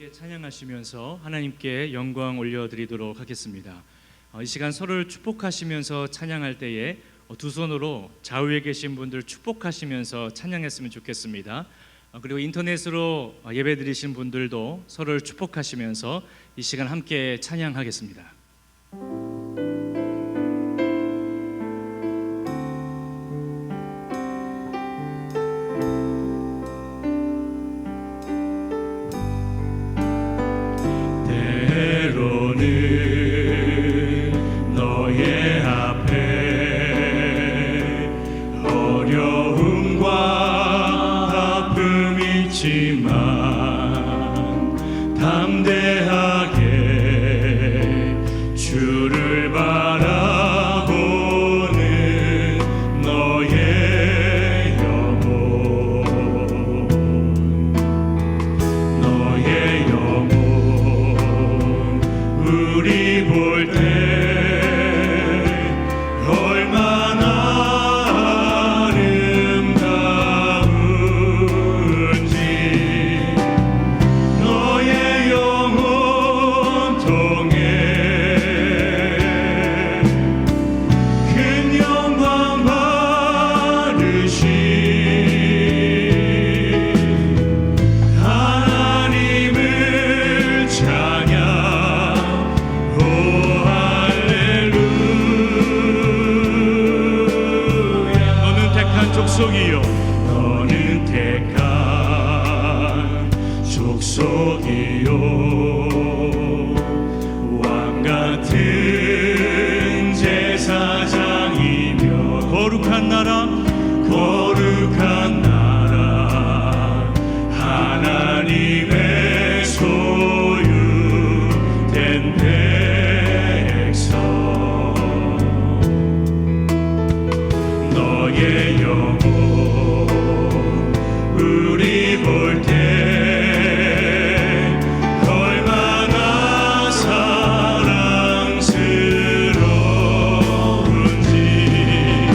함께 찬양하시면서 하나님께 영광 올려드리도록 하겠습니다. 이 시간 서로를 축복하시면서 찬양할 때에 두 손으로 좌우에 계신 분들 축복하시면서 찬양했으면 좋겠습니다. 그리고 인터넷으로 예배드리신 분들도 서로를 축복하시면서 이 시간 함께 찬양하겠습니다. 너의 앞에 어려움과 아픔 있지만 담대하게 주를 바라보는 너의 영혼 우리 볼 때 얼마나 아름다운지 너의 영혼 통해 큰 영광 받으신 하나님을 찬양. 족속이요 너는 택한 족속이요 왕같은 제사장이며 거룩한 나라 하나님의 소유된 백성 너의 영혼 우리 볼 때 얼마나 사랑스러운지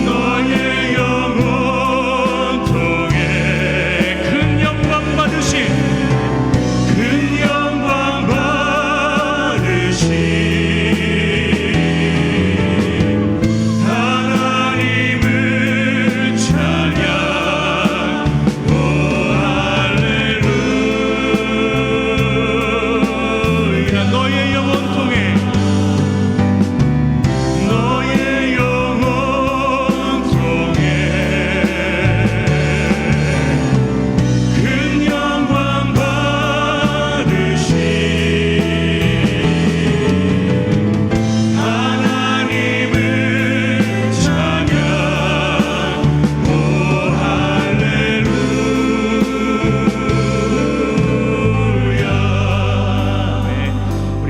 너의 영혼 통해 큰 영광 받으신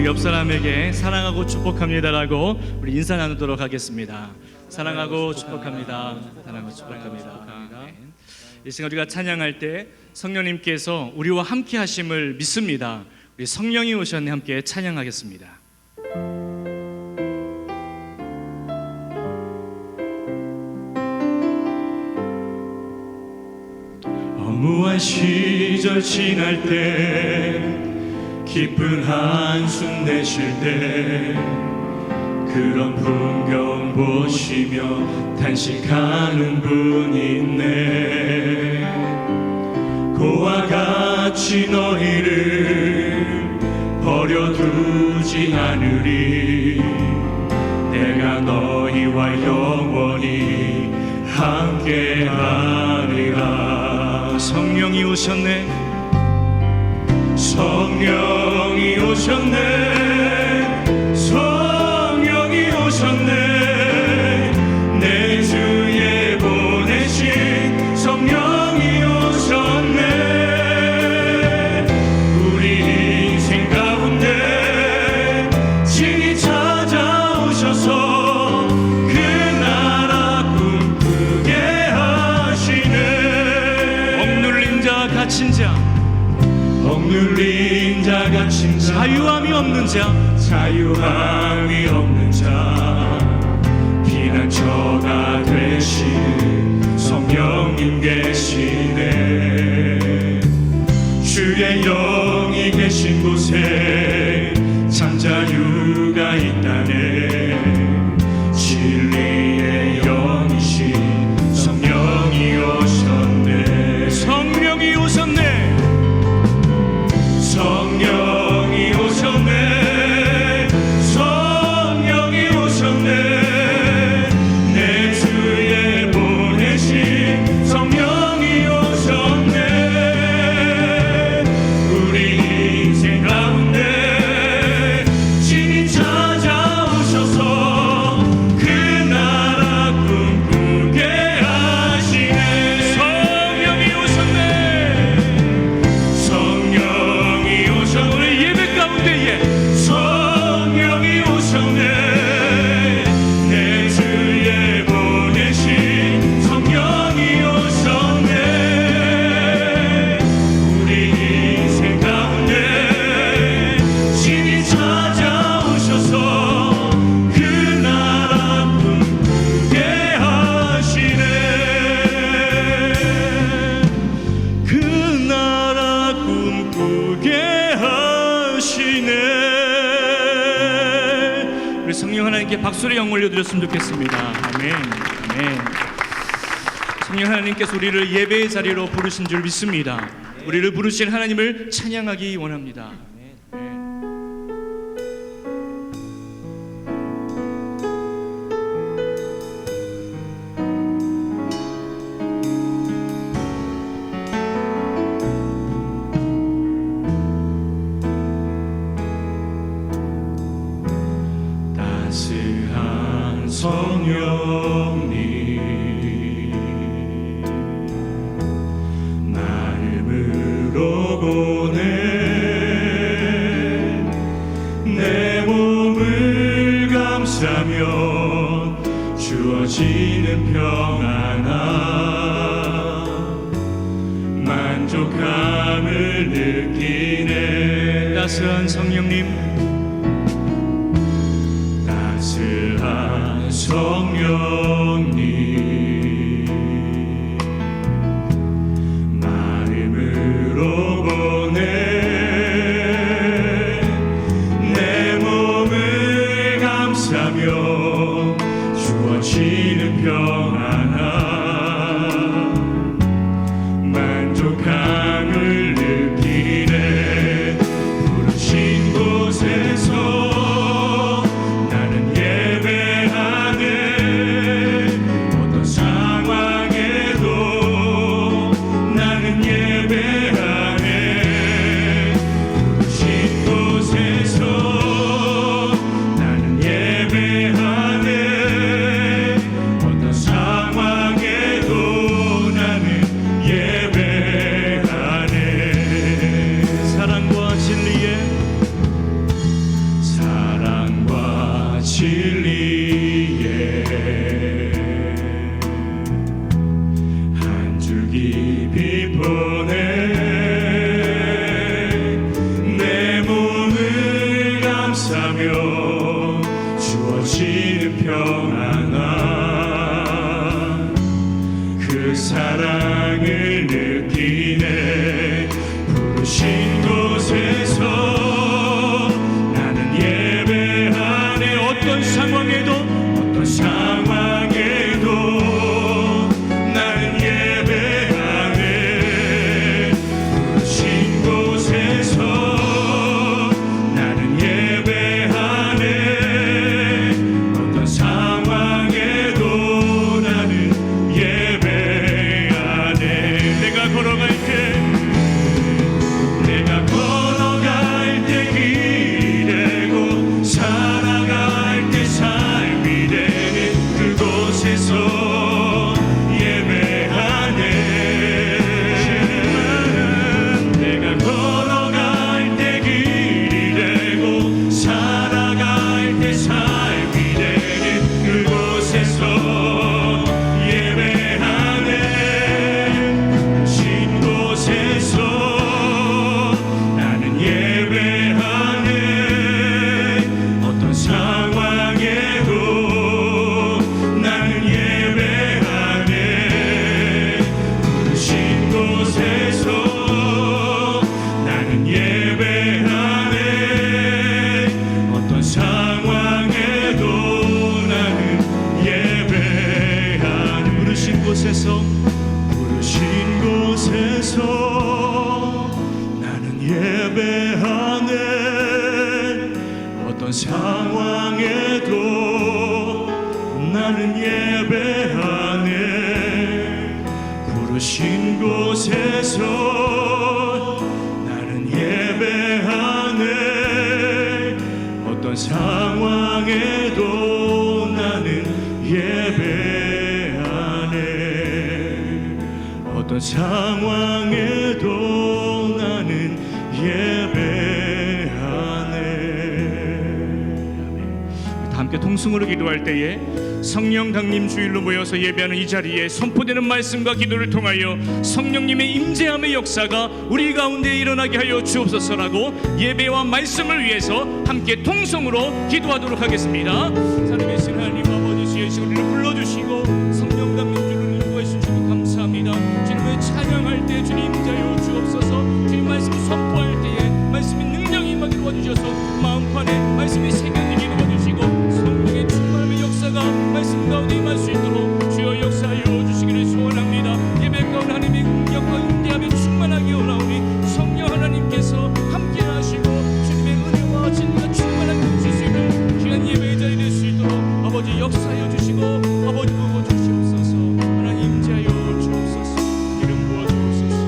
옆 사람에게 사랑하고 축복합니다라고 우리 인사 나누도록 하겠습니다. 사랑하고 축복합니다. 사랑하고 축복합니다. 이 시간 우리가 찬양할 때 성령님께서 우리와 함께 하심을 믿습니다. 우리 성령이 오셨네 함께 찬양하겠습니다. 허무한 시절 지날 때 깊은 한숨 내쉴 때 그런 풍경 보시며 탄식하는 분이 있네. 그와 같이 너희를 버려두지 않으리. 내가 너희와 영원히 함께하리라. 성령이 오셨네. 성령이 오셨네. 성령이 오셨네. 내 주에 보내신 성령이 오셨네. 우리 인생 가운데 친히 찾아오셔서 그 나라 꿈꾸게 하시네. 억눌린 자 갇힌 자 억눌린 자 갇힌 자 자유함이 없는 자 자유함이 없는 자 피난처가 되시는 성령님 계시네. 주 주의 영이 계신 곳에 참 자유가 있다네. 진리의 영이신 성령이 오셨네. 성령이 오셨네. 성령이 오셨네. 성령이 오셨네. 내 주에 보내신 성령이 오셨네. 우리 인생 가운데 친히 찾아오셔서 그 나라 꿈꾸게 하시네. 성령이 오셨네. 성령이 오셨네. 우리 예배 가운데에 성령이 오셨네. 내 주에 보내신 성령이 오셨네. 우리 인생 가운데 친히 찾아오셔서 그 나라 꿈꾸게 하시네. 그 나라 꿈꾸게 하시네. 우리 성령 하나님께 박수를 영 올려드렸으면 좋겠습니다. 아멘. 아멘. 성령 하나님께서 우리를 예배의 자리로 부르신 줄 믿습니다. 우리를 부르신 하나님을 찬양하기 원합니다. 따스한 성령님 마음으로 보내 내 몸을 감싸며 주어지는 평안함 만족함을 느끼네. 따스한 성령님, 따스한 성령님 마음으로 보내 내 몸을 감싸며 주어지는 평안함 만족함을 느끼네. 부르신 곳에서 나는 예배하네. 어떤 상황에도 나는 예배하네. 부르신 곳에서 나는 예배하네. 어떤 상황에도 나는 예배하네. 사랑과 진리에 사랑과 진리에 한 줄기 빛 보내 내 몸을 감싸며 주어지는 평안함 그 사랑을 느끼네. 부르신 곳에서 나는 예배하네. 어떤 상황에도 어떤 상황에도 나는 예배하네. 부르신 곳에서 나는 예배하네. 어떤 상황에도 나는 예배하네. 내가 걸어갈 때 내가 상황에도 나는 예배하네. 부르신 곳에서 나는 예배하네. 어떤 상황에도 나는 예배하네. 어떤 상황에도 나는 예배하네. 다 함께 통성으로 기도할 때에 성령 강림 주일로 모여서 예배하는 이 자리에 선포되는 말씀과 기도를 통하여 성령님의 임재함의 역사가 우리 가운데 일어나게 하여 주옵소서라고 예배와 말씀을 위해서 함께 통성으로 기도하도록 하겠습니다. 살아계신 하나님 아버지, 주의 우리를 불러주시고 성령 강림 주일로 인도해 주시고 감사합니다. 주님을 찬양할 때 주님 임재하여 주옵소서. 주님 말씀 선포할 때에 말씀의 능력이 임하게 도와주셔서 마음판에 말씀이 새겨지게 도와주시고 성령의 충만함의 역사가 말씀 가운데 임할 수 있도록 주여 역사하여 주시기를 소원합니다. 예배 가운데 하나님의 능력과 임재함이 충만하게 오나오니 성령 하나님께서 함께 하시고 주님의 은혜와 진리가 충만하게 주실 수 있는 귀한 예배의 자리 될 수 있도록 아버지 역사하여 주시고 아버지 부어 주시옵소서. 하나님 임재하여 주옵소서. 이름 부어 주옵소서.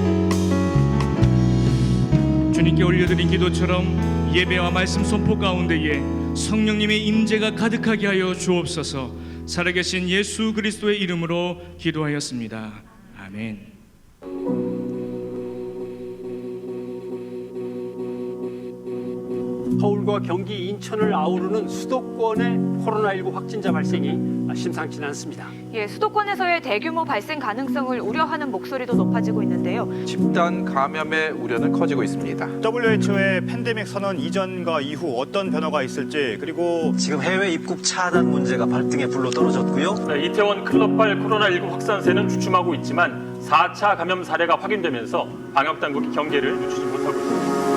주님께 올려드린 기도처럼 예배와 말씀 선포 가운데에 성령님의 임재가 가득하게 하여 주옵소서. 살아계신 예수 그리스도의 이름으로 기도하였습니다. 아멘. 서울과 경기, 인천을 아우르는 수도권의 코로나19 확진자 발생이 심상치 않습니다. 예, 수도권에서의 대규모 발생 가능성을 우려하는 목소리도 높아지고 있는데요. 집단 감염의 우려는 커지고 있습니다. WHO의 팬데믹 선언 이전과 이후 어떤 변화가 있을지, 그리고 지금 해외 입국 차단 문제가 발등에 불로 떨어졌고요. 이태원 클럽발 코로나19 확산세는 주춤하고 있지만 4차 감염 사례가 확인되면서 방역당국이 경계를 늦추지 못하고 있습니다.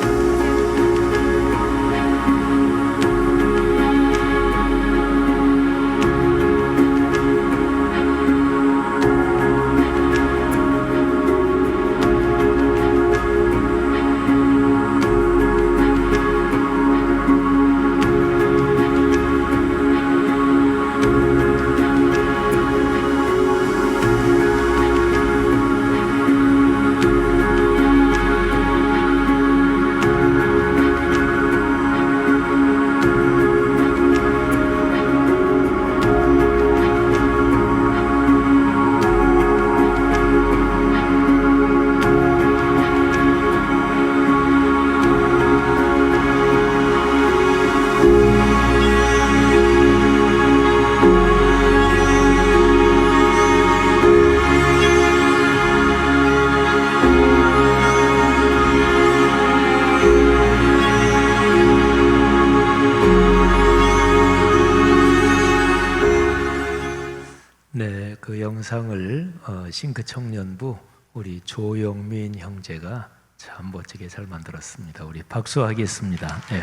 네, 그 영상을 싱크 청년부 우리 조영민 형제가 참 멋지게 잘 만들었습니다. 우리 박수하겠습니다. 네.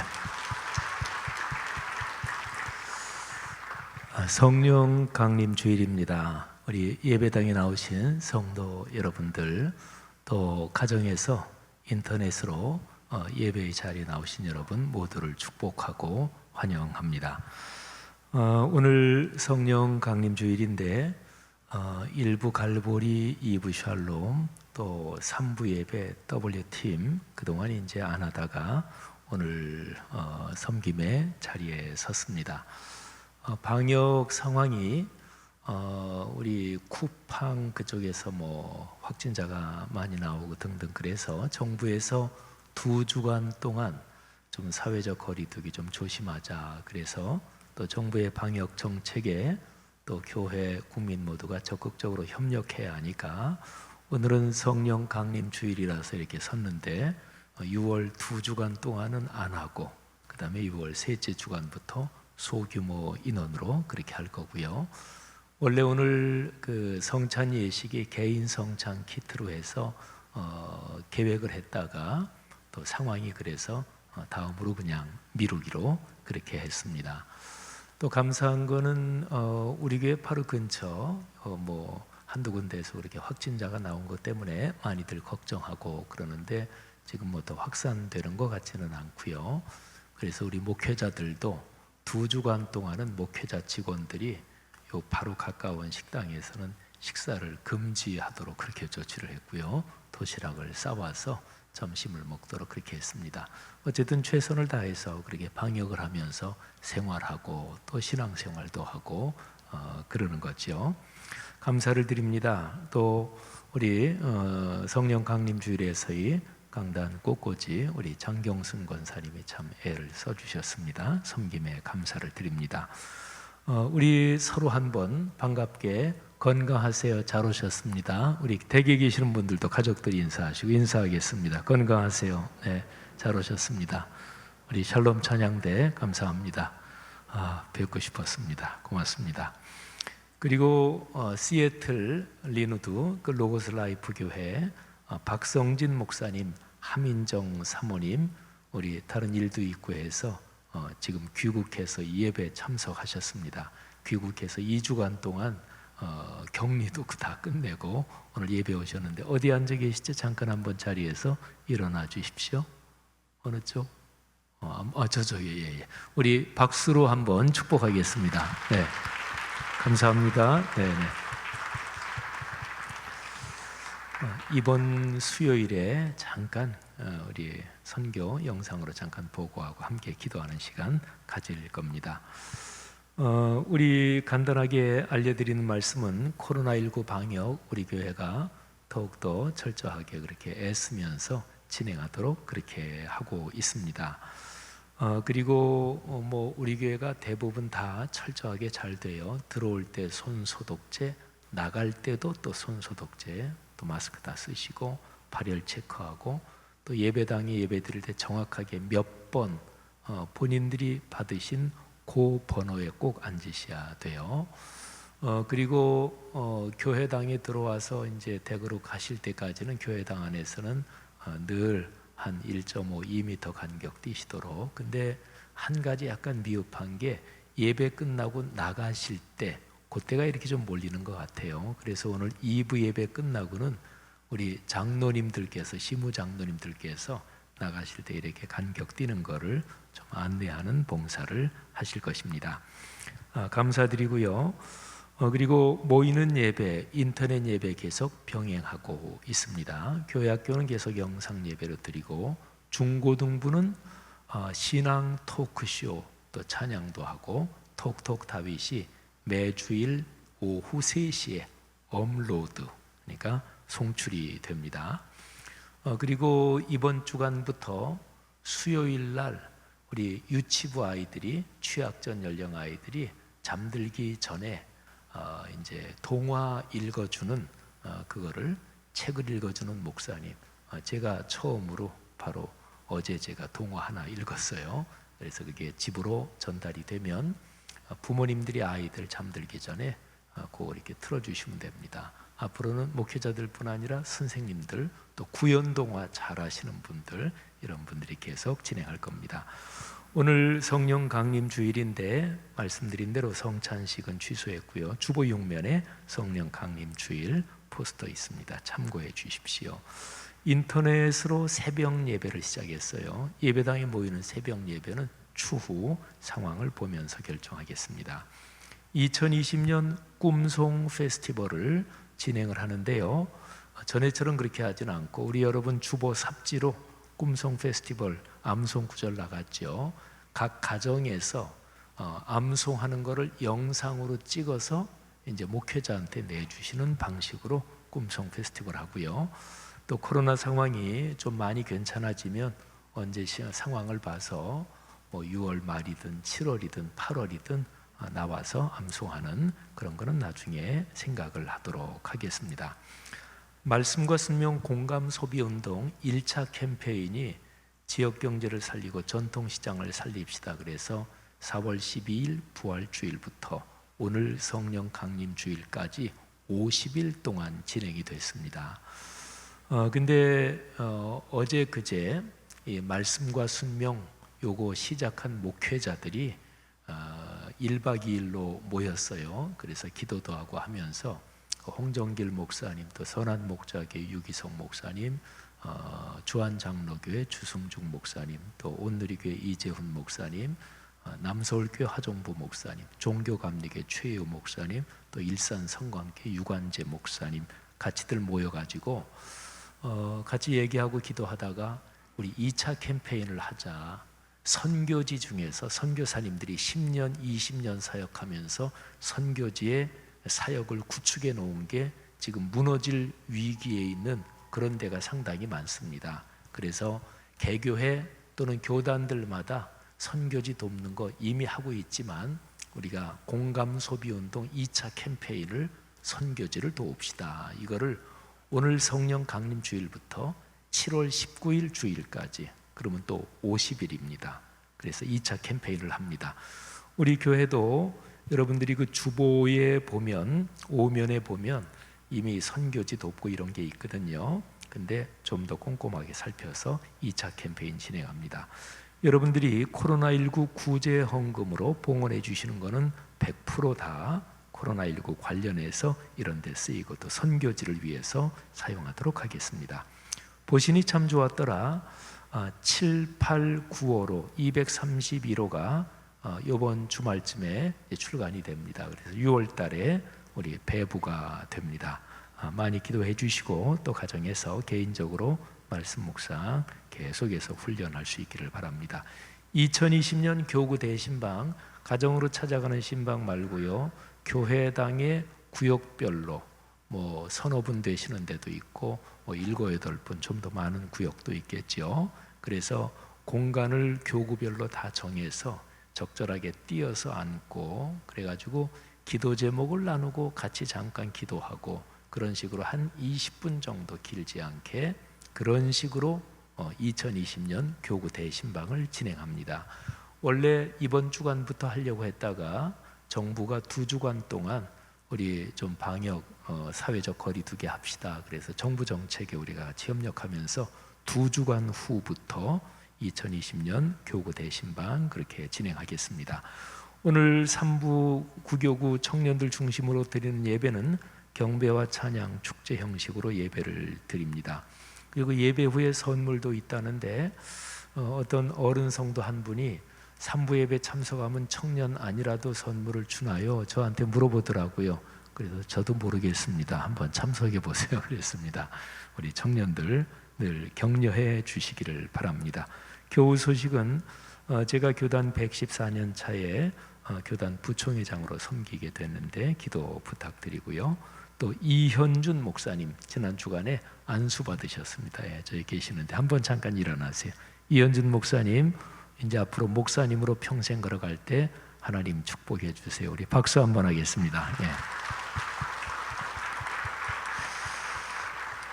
성령 강림 주일입니다. 우리 예배당에 나오신 성도 여러분들, 또 가정에서 인터넷으로 예배의 자리에 나오신 여러분 모두를 축복하고 환영합니다. 오늘 성령 강림 주일인데 1부 갈보리, 2부 샬롬, 또 3부 예배 W팀 그동안 이제 안 하다가 오늘 섬김의 자리에 섰습니다. 방역 상황이 우리 쿠팡 그쪽에서 뭐 확진자가 많이 나오고 등등, 그래서 정부에서 2주간 동안 좀 사회적 거리두기 좀 조심하자, 그래서 또 정부의 방역 정책에 또 교회 국민 모두가 적극적으로 협력해야 하니까 오늘은 성령 강림 주일이라서 이렇게 섰는데 6월 2주간 동안은 안 하고 그 다음에 6월 셋째 주간부터 소규모 인원으로 그렇게 할 거고요. 원래 오늘 그 성찬 예식이 개인 성찬 키트로 해서 계획을 했다가 또 상황이 그래서 다음으로 그냥 미루기로 그렇게 했습니다. 또 감사한 거는 우리 교회 바로 근처 뭐 한두 군데에서 그렇게 확진자가 나온 것 때문에 많이들 걱정하고 그러는데 지금 뭐 더 확산되는 것 같지는 않고요. 그래서 우리 목회자들도 2주간 동안은 목회자 직원들이 요 바로 가까운 식당에서는 식사를 금지하도록 그렇게 조치를 했고요. 도시락을 싸와서 점심을 먹도록 그렇게 했습니다. 어쨌든 최선을 다해서 그렇게 방역을 하면서 생활하고 또 신앙생활도 하고 그러는 거죠. 감사를 드립니다. 또 우리 성령 강림 주일에서의 강단 꽃꽂이 우리 장경순 권사님이 참 애를 써주셨습니다. 섬김에 감사를 드립니다. 우리 서로 한번 반갑게 건강하세요. 잘 오셨습니다. 우리 댁에 계시는 분들도 가족들이 인사하시고 인사하겠습니다. 건강하세요. 네, 잘 오셨습니다. 우리 샬롬 찬양대 감사합니다. 뵙고 싶었습니다. 고맙습니다. 그리고 시애틀 리누드 그 로고스 라이프 교회 박성진 목사님, 함인정 사모님, 우리 다른 일도 있고 해서 지금 귀국해서 예배 참석하셨습니다. 귀국해서 2주간 동안 격리도 다 끝내고 오늘 예배 오셨는데 어디 앉아 계시죠? 잠깐 한번 자리에서 일어나 주십시오. 어느 쪽? 저쪽에. 예. 우리 박수로 한번 축복하겠습니다. 네, 감사합니다. 네. 이번 수요일에 잠깐 우리 선교 영상으로 잠깐 보고하고 함께 기도하는 시간 가질 겁니다. 우리 간단하게 알려드리는 말씀은 코로나19 방역 우리 교회가 더욱더 철저하게 그렇게 애쓰면서 진행하도록 그렇게 하고 있습니다. 그리고 우리 교회가 대부분 다 철저하게 잘 돼요. 들어올 때 손 소독제, 나갈 때도 또 손 소독제, 또 마스크 다 쓰시고 발열 체크하고 또 예배당에 예배 드릴 때 정확하게 몇 번 본인들이 받으신 그 번호에 꼭 앉으셔야 돼요. 그리고 교회당에 들어와서 이제 댁으로 가실 때까지는 교회당 안에서는 늘 한 1.5, 2m 간격 띄시도록. 근데 한 가지 약간 미흡한 게 예배 끝나고 나가실 때 그때가 이렇게 좀 몰리는 것 같아요. 그래서 오늘 2부 예배 끝나고는 우리 장로님들께서, 시무 장로님들께서 나가실 때 이렇게 간격 띄는 거를 좀 안내하는 봉사를 하실 것입니다. 감사드리고요. 그리고 모이는 예배, 인터넷 예배 계속 병행하고 있습니다. 교회 학교는 계속 영상 예배로 드리고 중고등부는 신앙 토크쇼 또 찬양도 하고 톡톡 다윗이 매주일 오후 3시에 업로드, 그러니까 송출이 됩니다. 그리고 이번 주간부터 수요일 날 우리 유치부 아이들이, 취약전 연령 아이들이 잠들기 전에 이제 동화 읽어주는 그거를 책을 읽어주는 목사님, 제가 처음으로 바로 어제 제가 동화 하나 읽었어요. 그래서 그게 집으로 전달이 되면 부모님들이 아이들 잠들기 전에 그거 이렇게 틀어주시면 됩니다. 앞으로는 목회자들뿐 아니라 선생님들, 또 구연동화 잘하시는 분들, 이런 분들이 계속 진행할 겁니다. 오늘 성령 강림 주일인데 말씀드린 대로 성찬식은 취소했고요. 주보 6면에 성령 강림 주일 포스터 있습니다. 참고해 주십시오. 인터넷으로 새벽 예배를 시작했어요. 예배당에 모이는 새벽 예배는 추후 상황을 보면서 결정하겠습니다. 2020년 꿈송 페스티벌을 진행을 하는데요. 전에처럼 그렇게 하지는 않고 우리 여러분 주보 삽지로 꿈송 페스티벌 암송 구절 나갔죠. 각 가정에서 암송하는 거를 영상으로 찍어서 이제 목회자한테 내주시는 방식으로 꿈송 페스티벌 하고요. 또 코로나 상황이 좀 많이 괜찮아지면 언제 상황을 봐서 6월 말이든 7월이든 8월이든 나와서 암송하는 그런 거는 나중에 생각을 하도록 하겠습니다. 말씀과 순명 공감 소비 운동 1차 캠페인이 지역 경제를 살리고 전통시장을 살립시다. 그래서 4월 12일 부활주일부터 오늘 성령 강림 주일까지 50일 동안 진행이 됐습니다. 근데 어제 그제 이 말씀과 순명 요거 시작한 목회자들이 1박 2일로 모였어요. 그래서 기도도 하고 하면서 홍정길 목사님, 또 선한 목자교회 유기성 목사님, 주한 장로교회 주승중 목사님, 또 온누리교회 이재훈 목사님, 남서울교회 하정부 목사님, 종교감리교 최유 목사님, 또 일산성광교 유관재 목사님 같이들 모여가지고 같이 얘기하고 기도하다가 우리 2차 캠페인을 하자. 선교지 중에서 선교사님들이 10년, 20년 사역하면서 선교지의 사역을 구축해 놓은 게 지금 무너질 위기에 있는 그런 데가 상당히 많습니다. 그래서 개교회 또는 교단들마다 선교지 돕는 거 이미 하고 있지만 우리가 공감 소비 운동 2차 캠페인을 선교지를 도웁시다. 이거를 오늘 성령 강림 주일부터 7월 19일 주일까지, 그러면 또 50일입니다. 그래서 2차 캠페인을 합니다. 우리 교회도 여러분들이 그 주보에 보면, 오면에 보면 이미 선교지 돕고 이런 게 있거든요. 근데 좀 더 꼼꼼하게 살펴서 2차 캠페인 진행합니다. 여러분들이 코로나19 구제 헌금으로 봉헌해 주시는 거는 100% 다 코로나19 관련해서 이런 데 쓰이고 또 선교지를 위해서 사용하도록 하겠습니다. 보시니 참 좋았더라. 7, 8, 9호로 231호가 이번 주말쯤에 출간이 됩니다. 그래서 6월 달에 우리 배부가 됩니다. 많이 기도해 주시고 또 가정에서 개인적으로 말씀 묵상 계속해서 훈련할 수 있기를 바랍니다. 2020년 교구 대신방, 가정으로 찾아가는 신방 말고요, 교회당의 구역별로 뭐 서너 분 되시는 데도 있고 뭐 7, 8분 좀 더 많은 구역도 있겠죠. 그래서 공간을 교구별로 다 정해서 적절하게 띄어서 앉고, 그래가지고 기도 제목을 나누고 같이 잠깐 기도하고, 그런 식으로 한 20분 정도 길지 않게 그런 식으로 2020년 교구 대신방을 진행합니다. 원래 이번 주간부터 하려고 했다가 정부가 2주간 동안 우리 좀 방역 사회적 거리 두기 합시다. 그래서 정부 정책에 우리가 같이 협력하면서 2주간 후부터 2020년 교구 대신방 그렇게 진행하겠습니다. 오늘 3부 구교구 청년들 중심으로 드리는 예배는 경배와 찬양 축제 형식으로 예배를 드립니다. 그리고 예배 후에 선물도 있다는데 어떤 어른 성도 한 분이 3부 예배 참석하면 청년 아니라도 선물을 주나요? 저한테 물어보더라고요. 그래서 저도 모르겠습니다. 한번 참석해 보세요. 그랬습니다. 우리 청년들 늘 격려해 주시기를 바랍니다. 교우 소식은 제가 교단 114년 차에 교단 부총회장으로 섬기게 됐는데 기도 부탁드리고요. 또 이현준 목사님 지난 주간에 안수 받으셨습니다. 예, 저기 계시는데 한번 잠깐 일어나세요. 이현준 목사님 이제 앞으로 목사님으로 평생 걸어갈 때 하나님 축복해 주세요. 우리 박수 한번 하겠습니다.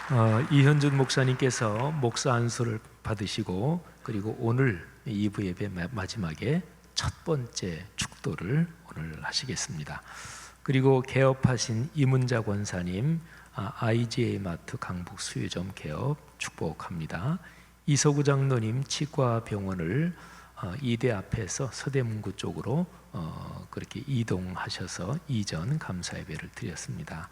예. 이현준 목사님께서 목사 안수를 받으시고 그리고 오늘 2부 예배 마지막에 첫 번째 축도를 오늘 하시겠습니다. 그리고 개업하신 이문자 권사님 IGA 마트 강북 수유점 개업 축복합니다. 이서구 장로님 치과병원을 이대 앞에서 서대문구 쪽으로 그렇게 이동하셔서 이전 감사 예배를 드렸습니다.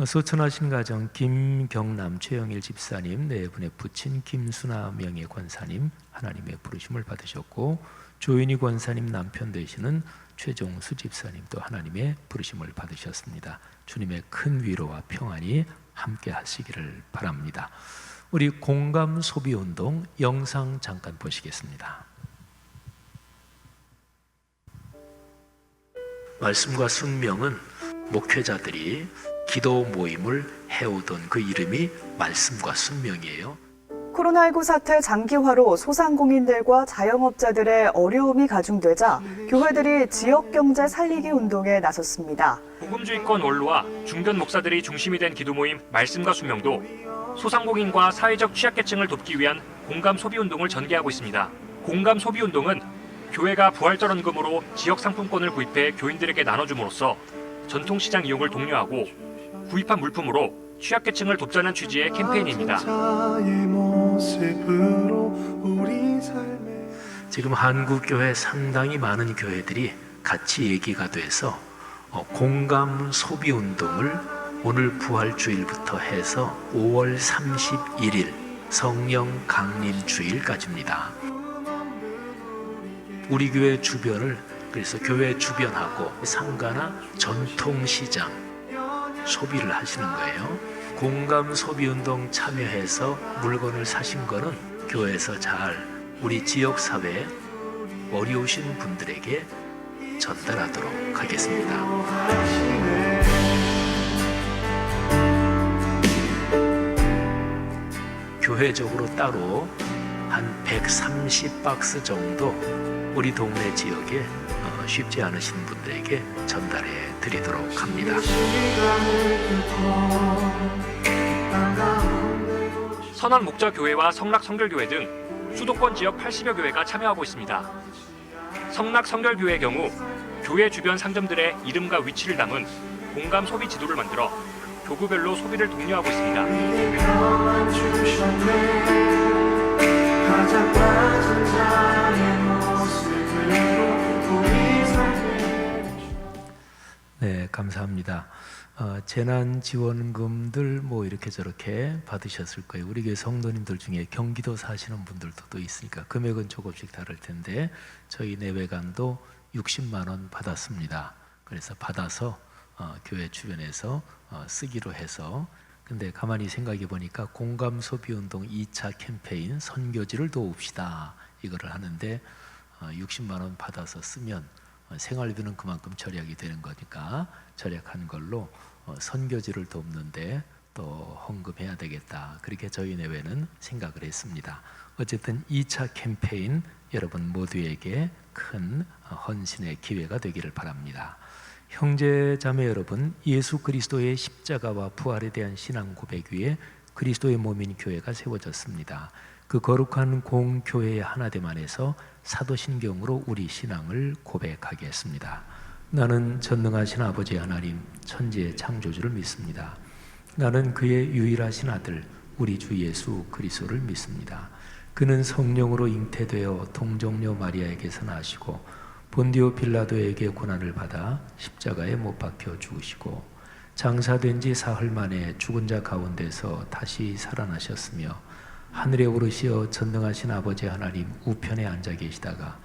소천하신 가정 김경남 최영일 집사님, 네 분의 부친 김순아 명예 권사님 하나님의 부르심을 받으셨고, 조인희 권사님 남편 되시는 최종수 집사님도 하나님의 부르심을 받으셨습니다. 주님의 큰 위로와 평안이 함께 하시기를 바랍니다. 우리 공감 소비 운동 영상 잠깐 보시겠습니다. 말씀과 순명은 목회자들이 기도 모임을 해오던 그 이름이 말씀과 순명이에요. 코로나19 사태 장기화로 소상공인들과 자영업자들의 어려움이 가중되자 교회들이 지역경제 살리기 운동에 나섰습니다. 복음주의권 원로와 중견 목사들이 중심이 된 기도 모임 말씀과 순명도 소상공인과 사회적 취약계층을 돕기 위한 공감 소비 운동을 전개하고 있습니다. 공감 소비 운동은 교회가 부활절원금으로 지역 상품권을 구입해 교인들에게 나눠줌으로써 전통시장 이용을 독려하고 구입한 물품으로 취약계층을 돕자는 취지의 캠페인입니다. 지금 한국교회 상당히 많은 교회들이 같이 얘기가 돼서 공감 소비 운동을 오늘 부활주일부터 해서 5월 31일 성령 강림 주일까지입니다. 우리 교회 주변을, 그래서 교회 주변하고 상가나 전통시장 소비를 하시는 거예요. 공감 소비운동 참여해서 물건을 사신 거는 교회에서 잘 우리 지역사회에 어려우신 분들에게 전달하도록 하겠습니다. 교회적으로 따로 한 130박스 정도 우리 동네 지역에 쉽지 않으신 분들에게 전달해 드리도록 합니다. 선원 목자교회와 성락성결교회 등 수도권 지역 80여 교회가 참여하고 있습니다. 성락성결교회의 경우 교회 주변 상점들의 이름과 위치를 담은 공감 소비 지도를 만들어 교구별로 소비를 독려하고 있습니다. 네, 감사합니다. 재난지원금들 뭐 이렇게 저렇게 받으셨을 거예요. 우리 교회 성도님들 중에 경기도 사시는 분들도 또 있으니까 금액은 조금씩 다를 텐데 저희 내외관도 60만 원 받았습니다. 그래서 받아서 교회 주변에서 쓰기로 해서, 근데 가만히 생각해 보니까 공감 소비 운동 2차 캠페인 선교지를 도웁시다 이거를 하는데 60만 원 받아서 쓰면 생활비는 그만큼 절약이 되는 거니까 절약한 걸로 선교지를 돕는데 또 헌금해야 되겠다, 그렇게 저희 내외는 생각을 했습니다. 어쨌든 2차 캠페인 여러분 모두에게 큰 헌신의 기회가 되기를 바랍니다. 형제 자매 여러분, 예수 그리스도의 십자가와 부활에 대한 신앙 고백 위에 그리스도의 몸인 교회가 세워졌습니다. 그 거룩한 공교회의 하나됨 안에서 사도신경으로 우리 신앙을 고백하겠습니다. 나는 전능하신 아버지 하나님 천지의 창조주를 믿습니다. 나는 그의 유일하신 아들 우리 주 예수 그리스도를 믿습니다. 그는 성령으로 잉태되어 동정녀 마리아에게서 나시고 본디오 빌라도에게 고난을 받아 십자가에 못 박혀 죽으시고 장사된 지 사흘 만에 죽은 자 가운데서 다시 살아나셨으며 하늘에 오르시어 전능하신 아버지 하나님 우편에 앉아 계시다가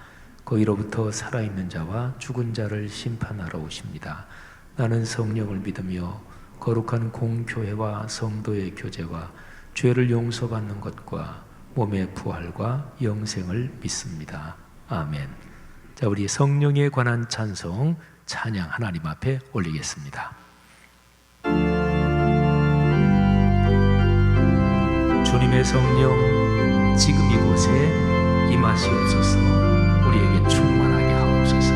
거기로부터 살아있는 자와 죽은 자를 심판하러 오십니다. 나는 성령을 믿으며 거룩한 공교회와 성도의 교제와 죄를 용서받는 것과 몸의 부활과 영생을 믿습니다. 아멘. 자, 우리 성령에 관한 찬송 찬양 하나님 앞에 올리겠습니다. 주님의 성령 지금 이곳에 임하시옵소서. 우리에게 충만하게 하옵소서.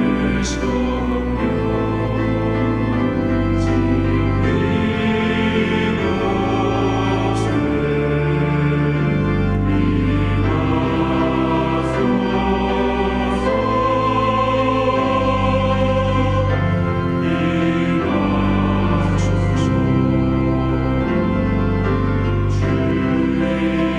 주님의 성령 지금 이곳에 임하소서. 주님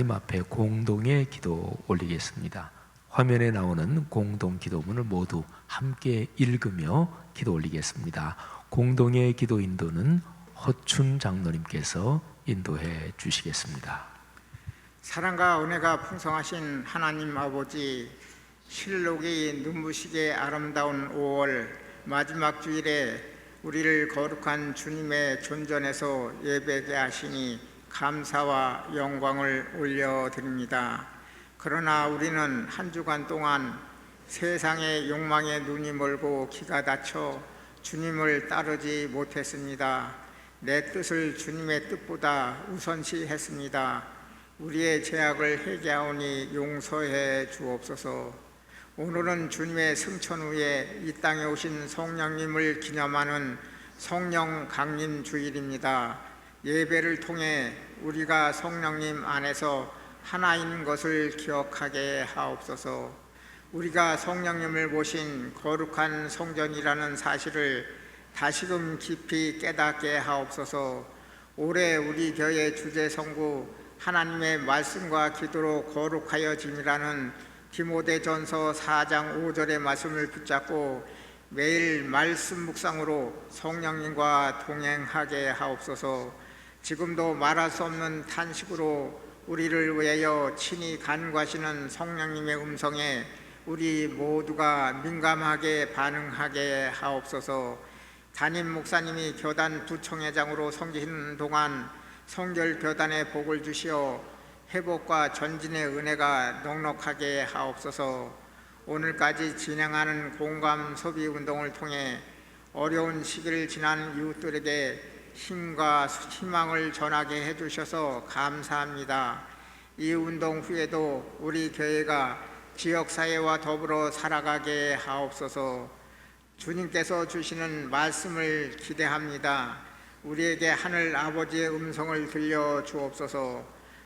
하나님 앞에 공동의 기도 올리겠습니다. 화면에 나오는 공동 기도문을 모두 함께 읽으며 기도 올리겠습니다. 공동의 기도 인도는 허춘 장로님께서 인도해 주시겠습니다. 사랑과 은혜가 풍성하신 하나님 아버지, 실록이 눈부시게 아름다운 5월 마지막 주일에 우리를 거룩한 주님의 존전에서 예배하게 하시니 감사와 영광을 올려드립니다. 그러나 우리는 한 주간 동안 세상의 욕망에 눈이 멀고 귀가 닫혀 주님을 따르지 못했습니다. 내 뜻을 주님의 뜻보다 우선시 했습니다. 우리의 죄악을 회개하오니 용서해 주옵소서. 오늘은 주님의 승천 후에 이 땅에 오신 성령님을 기념하는 성령 강림 주일입니다. 예배를 통해 우리가 성령님 안에서 하나인 것을 기억하게 하옵소서. 우리가 성령님을 모신 거룩한 성전이라는 사실을 다시금 깊이 깨닫게 하옵소서. 올해 우리 교회 주제 성구 하나님의 말씀과 기도로 거룩하여짐이라는 디모데전서 4장 5절의 말씀을 붙잡고 매일 말씀 묵상으로 성령님과 동행하게 하옵소서. 지금도 말할 수 없는 탄식으로 우리를 위하여 친히 간구하시는 성령님의 음성에 우리 모두가 민감하게 반응하게 하옵소서. 담임 목사님이 교단 부총회장으로 섬기시는 동안 성결 교단의 복을 주시어 회복과 전진의 은혜가 넉넉하게 하옵소서. 오늘까지 진행하는 공감 소비 운동을 통해 어려운 시기를 지난 이웃들에게 힘과 희망을 전하게 해주셔서 감사합니다. 이 운동 후에도 우리 교회가 지역사회와 더불어 살아가게 하옵소서. 주님께서 주시는 말씀을 기대합니다. 우리에게 하늘 아버지의 음성을 들려주옵소서.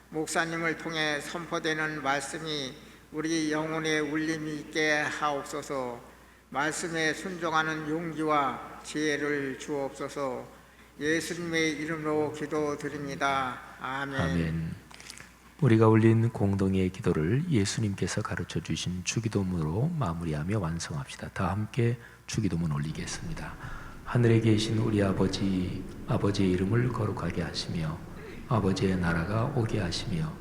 목사님을 통해 선포되는 말씀이 우리 영혼에 울림이 있게 하옵소서. 말씀에 순종하는 용기와 지혜를 주옵소서. 예수님의 이름으로 기도드립니다. 아멘. 아멘. 우리가 올린 공동의 기도를 예수님께서 가르쳐 주신 주기도문으로 마무리하며 완성합시다. 다 함께 주기도문 올리겠습니다. 하늘에 계신 우리 아버지, 아버지의 이름을 거룩하게 하시며 아버지의 나라가 오게 하시며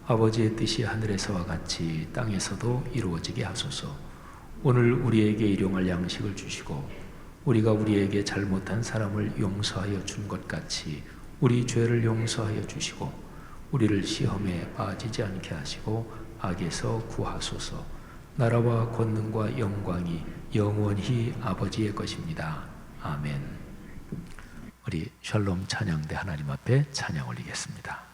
아버지의 뜻이 하늘에서와 같이 땅에서도 이루어지게 하소서. 오늘 우리에게 일용할 양식을 주시고 우리가 우리에게 잘못한 사람을 용서하여 준 것 같이 우리 죄를 용서하여 주시고 우리를 시험에 빠지지 않게 하시고 악에서 구하소서. 나라와 권능과 영광이 영원히 아버지의 것입니다. 아멘. 우리 샬롬 찬양대 하나님 앞에 찬양 올리겠습니다.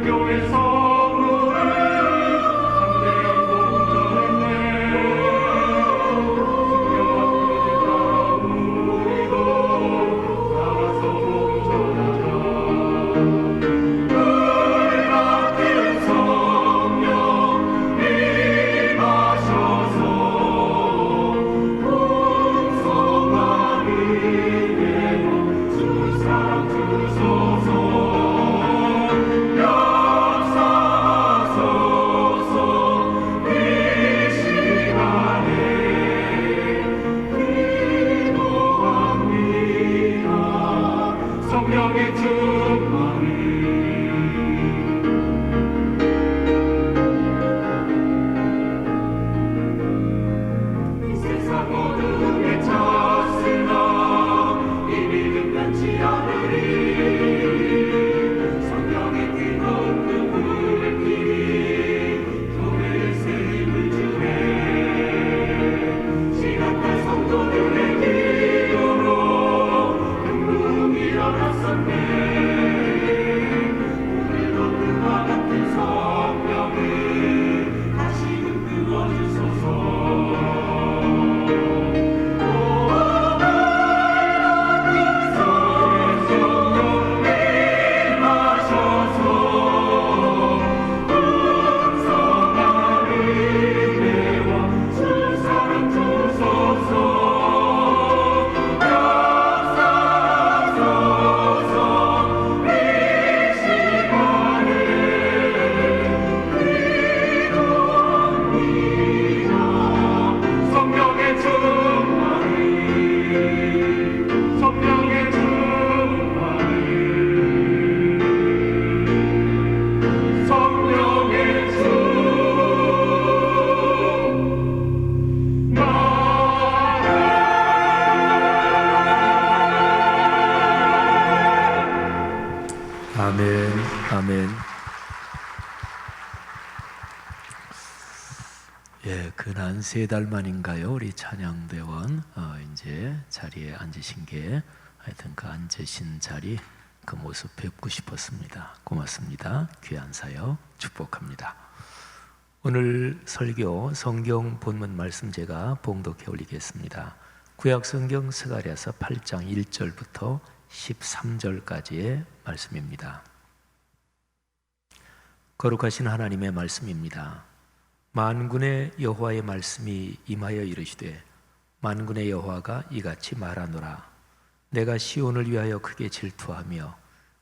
주소서 예, 근한 3달 만인가요? 우리 찬양대원 이제 자리에 앉으신 게 하여튼 그 앉으신 자리 그 모습 뵙고 싶었습니다. 고맙습니다. 귀한 사역 축복합니다. 오늘 설교 성경 본문 말씀 제가 봉독해 올리겠습니다. 구약 성경 스가랴서 8장 1절부터 13절까지의 말씀입니다. 거룩하신 하나님의 말씀입니다. 만군의 여호와의 말씀이 임하여 이르시되 만군의 여호와가 이같이 말하노라. 내가 시온을 위하여 크게 질투하며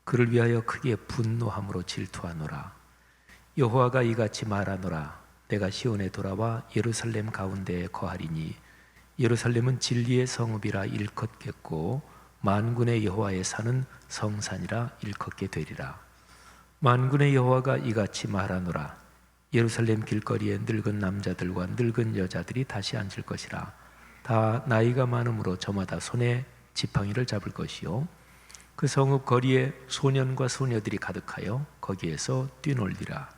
그를 위하여 크게 분노함으로 질투하노라. 여호와가 이같이 말하노라. 내가 시온에 돌아와 예루살렘 가운데에 거하리니 예루살렘은 진리의 성읍이라 일컫겠고 만군의 여호와의 산은 성산이라 일컫게 되리라. 만군의 여호와가 이같이 말하노라. 예루살렘 길거리에 늙은 남자들과 늙은 여자들이 다시 앉을 것이라. 다 나이가 많음으로 저마다 손에 지팡이를 잡을 것이요 그 성읍 거리에 소년과 소녀들이 가득하여 거기에서 뛰놀리라.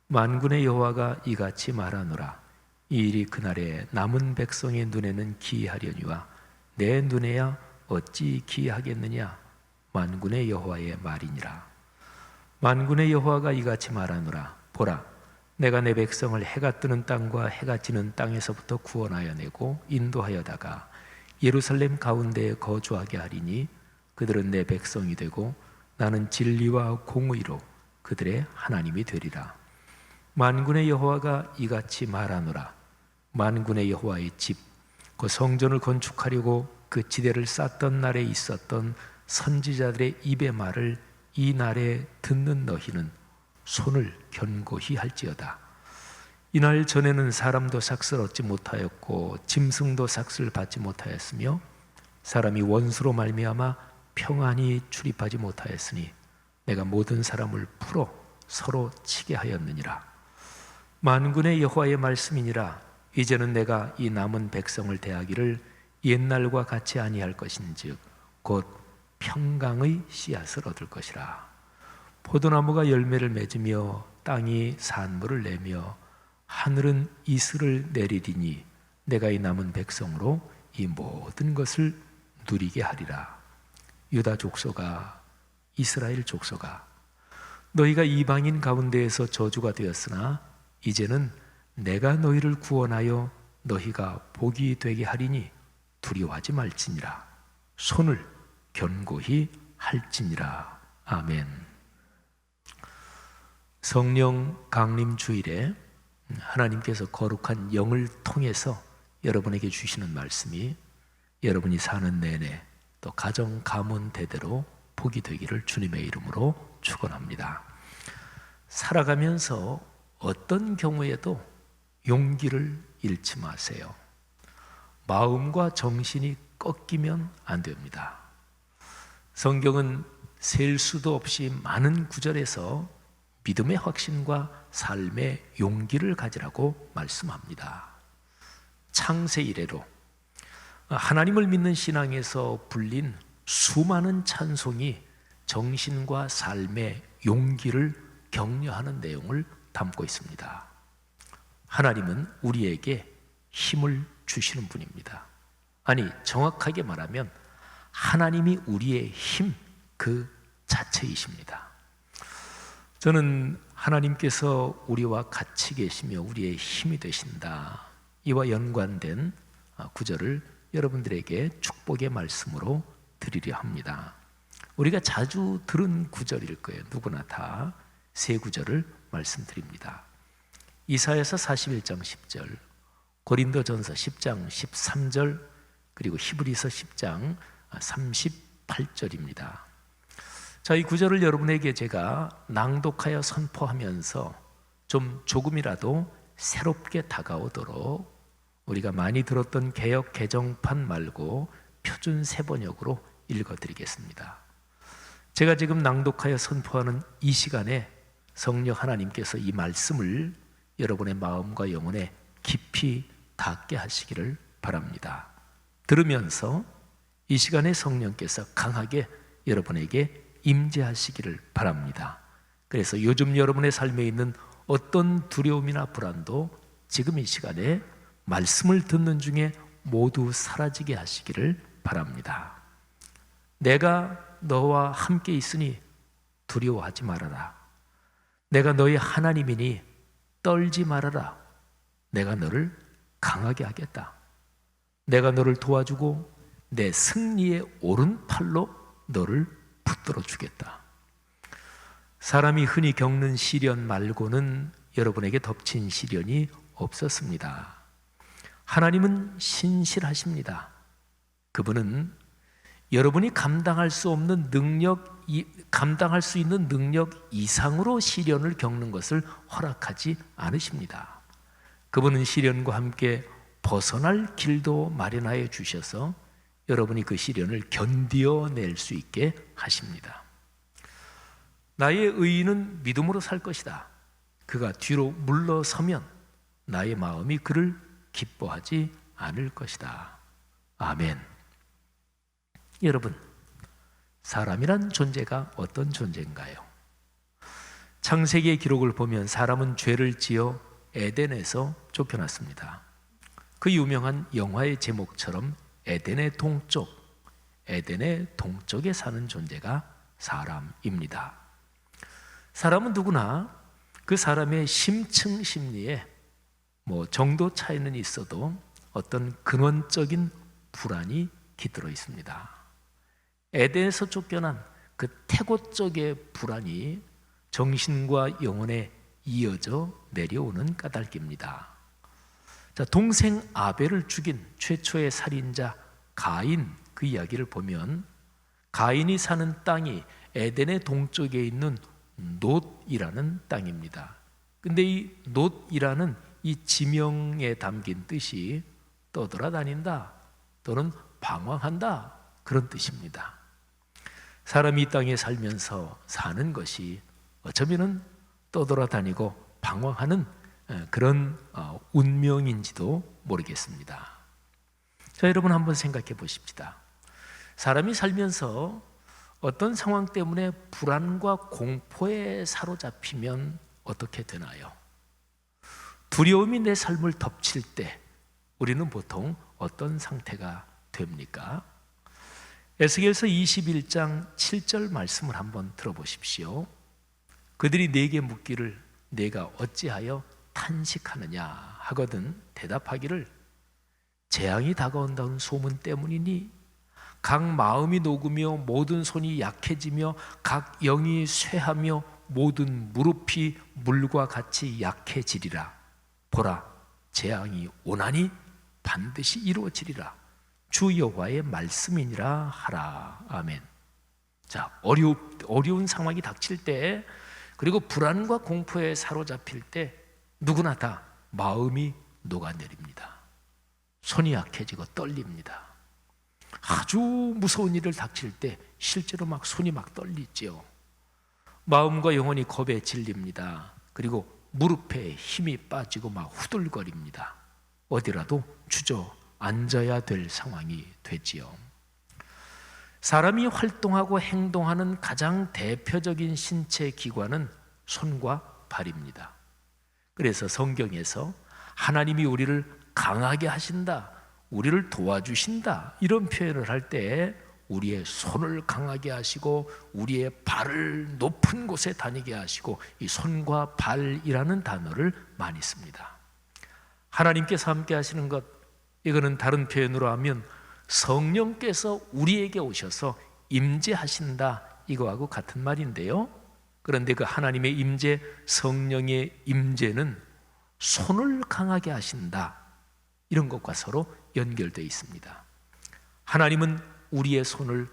만군의 여호와가 이같이 말하노라. 이 일이 그날에 남은 백성의 눈에는 기이하려니와 내 눈에야 어찌 기이하겠느냐. 만군의 여호와의 말이니라. 만군의 여호와가 이같이 말하노라. 보라, 내가 내 백성을 해가 뜨는 땅과 해가 지는 땅에서부터 구원하여 내고 인도하여다가 예루살렘 가운데에 거주하게 하리니 그들은 내 백성이 되고 나는 진리와 공의로 그들의 하나님이 되리라. 만군의 여호와가 이같이 말하노라. 만군의 여호와의 집, 그 성전을 건축하려고 그 지대를 쌓던 날에 있었던 선지자들의 입의 말을 이 날에 듣는 너희는 손을 견고히 할지어다. 이날 전에는 사람도 삭슬 얻지 못하였고 짐승도 삭슬 받지 못하였으며 사람이 원수로 말미암아 평안히 출입하지 못하였으니 내가 모든 사람을 풀어 서로 치게 하였느니라. 만군의 여호와의 말씀이니라. 이제는 내가 이 남은 백성을 대하기를 옛날과 같이 아니할 것인즉 곧 평강의 씨앗을 얻을 것이라. 포도나무가 열매를 맺으며 땅이 산물을 내며 하늘은 이슬을 내리리니 내가 이 남은 백성으로 이 모든 것을 누리게 하리라. 유다 족속아, 이스라엘 족속아, 너희가 이방인 가운데에서 저주가 되었으나 이제는 내가 너희를 구원하여 너희가 복이 되게 하리니 두려워하지 말지니라. 손을 견고히 할지니라. 아멘. 성령 강림 주일에 하나님께서 거룩한 영을 통해서 여러분에게 주시는 말씀이 여러분이 사는 내내 또 가정 가문 대대로 복이 되기를 주님의 이름으로 축원합니다. 살아가면서 어떤 경우에도 용기를 잃지 마세요. 마음과 정신이 꺾이면 안 됩니다. 성경은 셀 수도 없이 많은 구절에서 믿음의 확신과 삶의 용기를 가지라고 말씀합니다. 창세 이래로 하나님을 믿는 신앙에서 불린 수많은 찬송이 정신과 삶의 용기를 격려하는 내용을 담고 있습니다. 하나님은 우리에게 힘을 주시는 분입니다. 아니, 정확하게 말하면 하나님이 우리의 힘 그 자체이십니다. 저는 하나님께서 우리와 같이 계시며 우리의 힘이 되신다, 이와 연관된 구절을 여러분들에게 축복의 말씀으로 드리려 합니다. 우리가 자주 들은 구절일 거예요. 누구나 다 세 구절을 말씀드립니다. 이사야서 41장 10절, 고린도전서 10장 13절, 그리고 히브리서 10장 38절입니다. 자, 이 구절을 여러분에게 제가 낭독하여 선포하면서 좀 조금이라도 새롭게 다가오도록 우리가 많이 들었던 개역 개정판 말고 표준 세번역으로 읽어드리겠습니다. 제가 지금 낭독하여 선포하는 이 시간에 성령 하나님께서 이 말씀을 여러분의 마음과 영혼에 깊이 닿게 하시기를 바랍니다. 들으면서 이 시간에 성령께서 강하게 여러분에게 임재하시기를 바랍니다. 그래서 요즘 여러분의 삶에 있는 어떤 두려움이나 불안도 지금 이 시간에 말씀을 듣는 중에 모두 사라지게 하시기를 바랍니다. 내가 너와 함께 있으니 두려워하지 말아라. 내가 너의 하나님이니 떨지 말아라. 내가 너를 강하게 하겠다. 내가 너를 도와주고 내 승리의 오른팔로 너를 붙들어 주겠다. 사람이 흔히 겪는 시련 말고는 여러분에게 덮친 시련이 없었습니다. 하나님은 신실하십니다. 그분은 여러분이 감당할 수 있는 능력 이상으로 시련을 겪는 것을 허락하지 않으십니다. 그분은 시련과 함께 벗어날 길도 마련하여 주셔서 여러분이 그 시련을 견뎌낼 수 있게 하십니다. 나의 의인은 믿음으로 살 것이다. 그가 뒤로 물러서면 나의 마음이 그를 기뻐하지 않을 것이다. 아멘. 여러분, 사람이란 존재가 어떤 존재인가요? 창세기의 기록을 보면 사람은 죄를 지어 에덴에서 쫓겨났습니다. 그 유명한 영화의 제목처럼 에덴의 동쪽에 사는 존재가 사람입니다. 사람은 누구나 그 사람의 심층 심리에 정도 차이는 있어도 어떤 근원적인 불안이 깃들어 있습니다. 에덴에서 쫓겨난 그 태고 쪽의 불안이 정신과 영혼에 이어져 내려오는 까닭입니다. 자, 동생 아벨을 죽인 최초의 살인자 가인, 그 이야기를 보면 가인이 사는 땅이 에덴의 동쪽에 있는 놋이라는 땅입니다. 근데 이 놋이라는 이 지명에 담긴 뜻이 떠돌아다닌다 또는 방황한다, 그런 뜻입니다. 사람이 이 땅에 살면서 사는 것이 어쩌면은 떠돌아다니고 방황하는 그런 운명인지도 모르겠습니다. 자, 여러분 한번 생각해 보십시다. 사람이 살면서 어떤 상황 때문에 불안과 공포에 사로잡히면 어떻게 되나요? 두려움이 내 삶을 덮칠 때 우리는 보통 어떤 상태가 됩니까? 에스겔서 21장 7절 말씀을 한번 들어보십시오. 그들이 내게 묻기를 내가 어찌하여 탄식하느냐 하거든 대답하기를 재앙이 다가온다는 소문 때문이니 각 마음이 녹으며 모든 손이 약해지며 각 영이 쇠하며 모든 무릎이 물과 같이 약해지리라. 보라, 재앙이 오나니 반드시 이루어지리라. 주 여호와의 말씀이니라 하라. 아멘. 자, 어려운 상황이 닥칠 때, 그리고 불안과 공포에 사로잡힐 때 누구나 다 마음이 녹아내립니다. 손이 약해지고 떨립니다. 아주 무서운 일을 닥칠 때 실제로 막 손이 막 떨리지요. 마음과 영혼이 겁에 질립니다. 그리고 무릎에 힘이 빠지고 막 후들거립니다. 어디라도 주저앉아야 될 상황이 되지요. 사람이 활동하고 행동하는 가장 대표적인 신체 기관은 손과 발입니다. 그래서 성경에서 하나님이 우리를 강하게 하신다, 우리를 도와주신다, 이런 표현을 할 때 우리의 손을 강하게 하시고 우리의 발을 높은 곳에 다니게 하시고 이 손과 발이라는 단어를 많이 씁니다. 하나님께서 함께 하시는 것, 이거는 다른 표현으로 하면 성령께서 우리에게 오셔서 임재하신다, 이거하고 같은 말인데요. 그런데 그 하나님의 임재, 성령의 임재는 손을 강하게 하신다, 이런 것과 서로 연결되어 있습니다. 하나님은 우리의 손을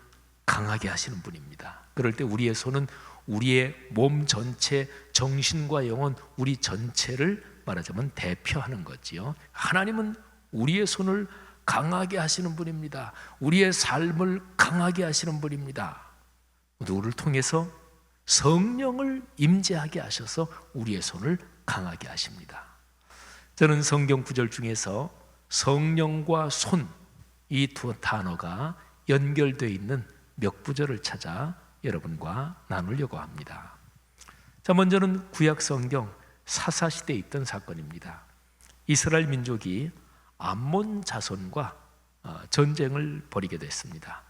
강하게 하시는 분입니다. 그럴 때 우리의 손은 우리의 몸 전체, 정신과 영혼, 우리 전체를 말하자면 대표하는 거지요. 하나님은 우리의 손을 강하게 하시는 분입니다. 우리의 삶을 강하게 하시는 분입니다. 누구를 통해서? 성령을 임재하게 하셔서 우리의 손을 강하게 하십니다. 저는 성경 구절 중에서 성령과 손, 이 두 단어가 연결되어 있는 몇 구절을 찾아 여러분과 나누려고 합니다. 자, 먼저는 구약 성경 사사시대에 있던 사건입니다. 이스라엘 민족이 암몬 자손과 전쟁을 벌이게 됐습니다.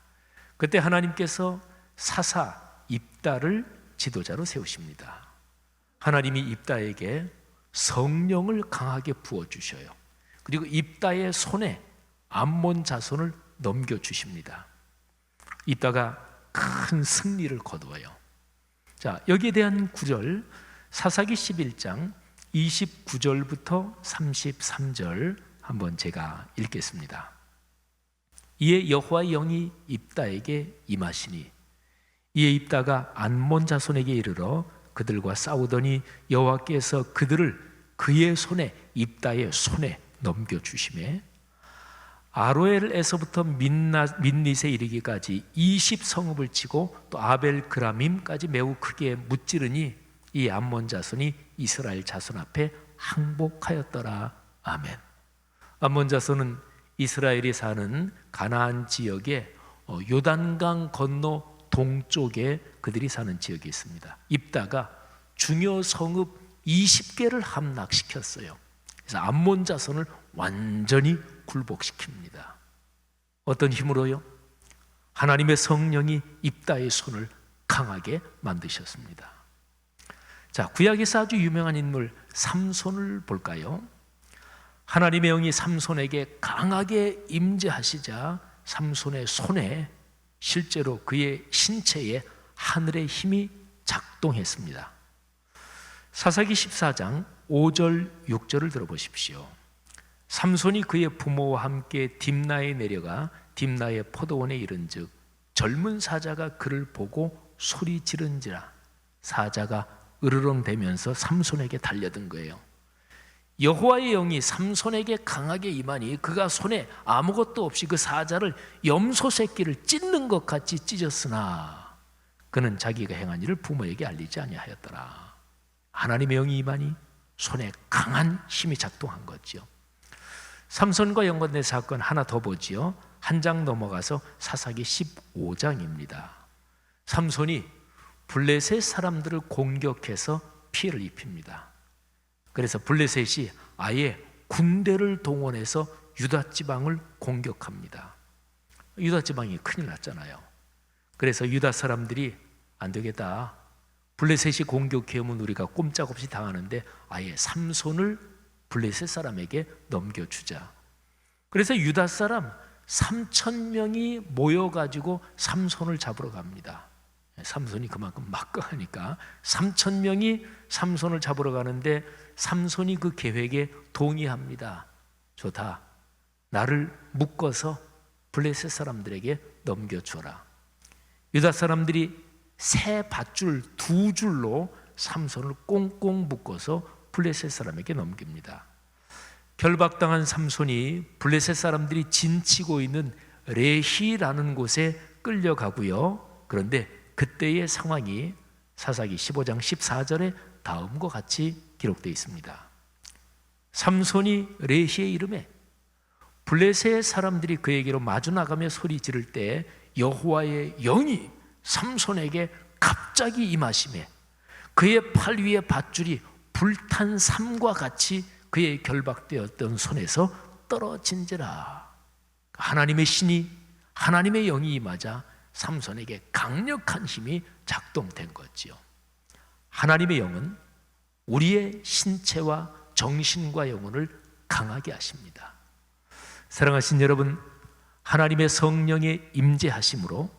그때 하나님께서 사사 입다를 지도자로 세우십니다. 하나님이 입다에게 성령을 강하게 부어주셔요. 그리고 입다의 손에 암몬 자손을 넘겨주십니다. 입다가 큰 승리를 거두어요. 자, 여기에 대한 구절 사사기 11장 29절부터 33절 한번 제가 읽겠습니다. 이에 여호와의 영이 입다에게 임하시니 이에 입다가 암몬 자손에게 이르러 그들과 싸우더니 여호와께서 그들을 그의 손에 입다의 손에 넘겨주시매 아로엘에서부터 민닛에 이르기까지 20성읍을 치고 또 아벨 그라밈까지 매우 크게 무찌르니 이 암몬 자손이 이스라엘 자손 앞에 항복하였더라. 아멘. 암몬 자손은 이스라엘이 사는 가나안 지역의 요단강 건너 동쪽에 그들이 사는 지역이 있습니다. 입다가 중요 성읍 20개를 함락시켰어요. 그래서 암몬 자손을 완전히 굴복시킵니다. 어떤 힘으로요? 하나님의 성령이 입다의 손을 강하게 만드셨습니다. 자, 구약에서 아주 유명한 인물 삼손을 볼까요? 하나님의 영이 삼손에게 강하게 임재하시자 삼손의 손에 실제로 그의 신체에 하늘의 힘이 작동했습니다. 사사기 14장 5절 6절을 들어보십시오. 삼손이 그의 부모와 함께 딥나에 내려가 딥나의 포도원에 이른즉 젊은 사자가 그를 보고 소리 지른지라 사자가 으르렁대면서 삼손에게 달려든 거예요. 여호와의 영이 삼손에게 강하게 임하니 그가 손에 아무것도 없이 그 사자를 염소 새끼를 찢는 것 같이 찢었으나 그는 자기가 행한 일을 부모에게 알리지 아니하였더라. 하나님의 영이 임하니 손에 강한 힘이 작동한 거죠. 삼손과 연관된 사건 하나 더 보지요. 한 장 넘어가서 사사기 15장입니다. 삼손이 블레셋 사람들을 공격해서 피해를 입힙니다. 그래서 블레셋이 아예 군대를 동원해서 유다 지방을 공격합니다. 유다 지방이 큰일 났잖아요. 그래서 유다 사람들이 안 되겠다. 블레셋이 공격해오면 우리가 꼼짝없이 당하는데 아예 삼손을 블레셋 사람에게 넘겨주자. 그래서 유다 사람 3,000명이 모여가지고 삼손을 잡으러 갑니다. 삼손이 그만큼 막강하니까 3,000명이 삼손을 잡으러 가는데 삼손이 그 계획에 동의합니다. 좋다. 나를 묶어서 블레셋 사람들에게 넘겨줘라. 유다 사람들이 새 밧줄 2줄로 삼손을 꽁꽁 묶어서 블레셋 사람에게 넘깁니다. 결박당한 삼손이 블레셋 사람들이 진치고 있는 레히라는 곳에 끌려가고요. 그런데 그때의 상황이 사사기 15장 14절에 다음과 같이 기록되어 있습니다. 삼손이 레히에 이르매 블레셋 사람들이 그에게로 마주 나가며 소리 지를 때 여호와의 영이 삼손에게 갑자기 임하시매 그의 팔 위에 밧줄이 불탄 삼과 같이 그의 결박되었던 손에서 떨어진지라. 하나님의 신이 하나님의 영이 임하자 삼손에게 강력한 힘이 작동된 거지요. 하나님의 영은 우리의 신체와 정신과 영혼을 강하게 하십니다. 사랑하신 여러분, 하나님의 성령의 임재하심으로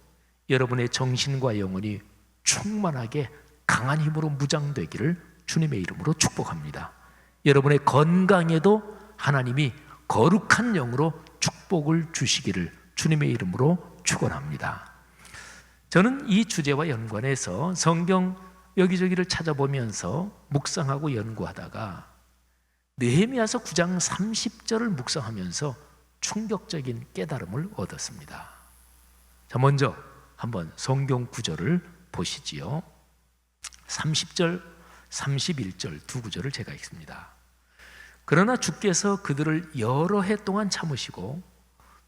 여러분의 정신과 영혼이 충만하게 강한 힘으로 무장되기를 주님의 이름으로 축복합니다. 여러분의 건강에도 하나님이 거룩한 영으로 축복을 주시기를 주님의 이름으로 축원합니다. 저는 이 주제와 연관해서 성경 여기저기를 찾아보면서 묵상하고 연구하다가 느헤미야서 9장 30절을 묵상하면서 충격적인 깨달음을 얻었습니다. 자, 먼저 한번 성경 구절을 보시지요. 30절, 31절 두 구절을 제가 읽습니다. 그러나 주께서 그들을 여러 해 동안 참으시고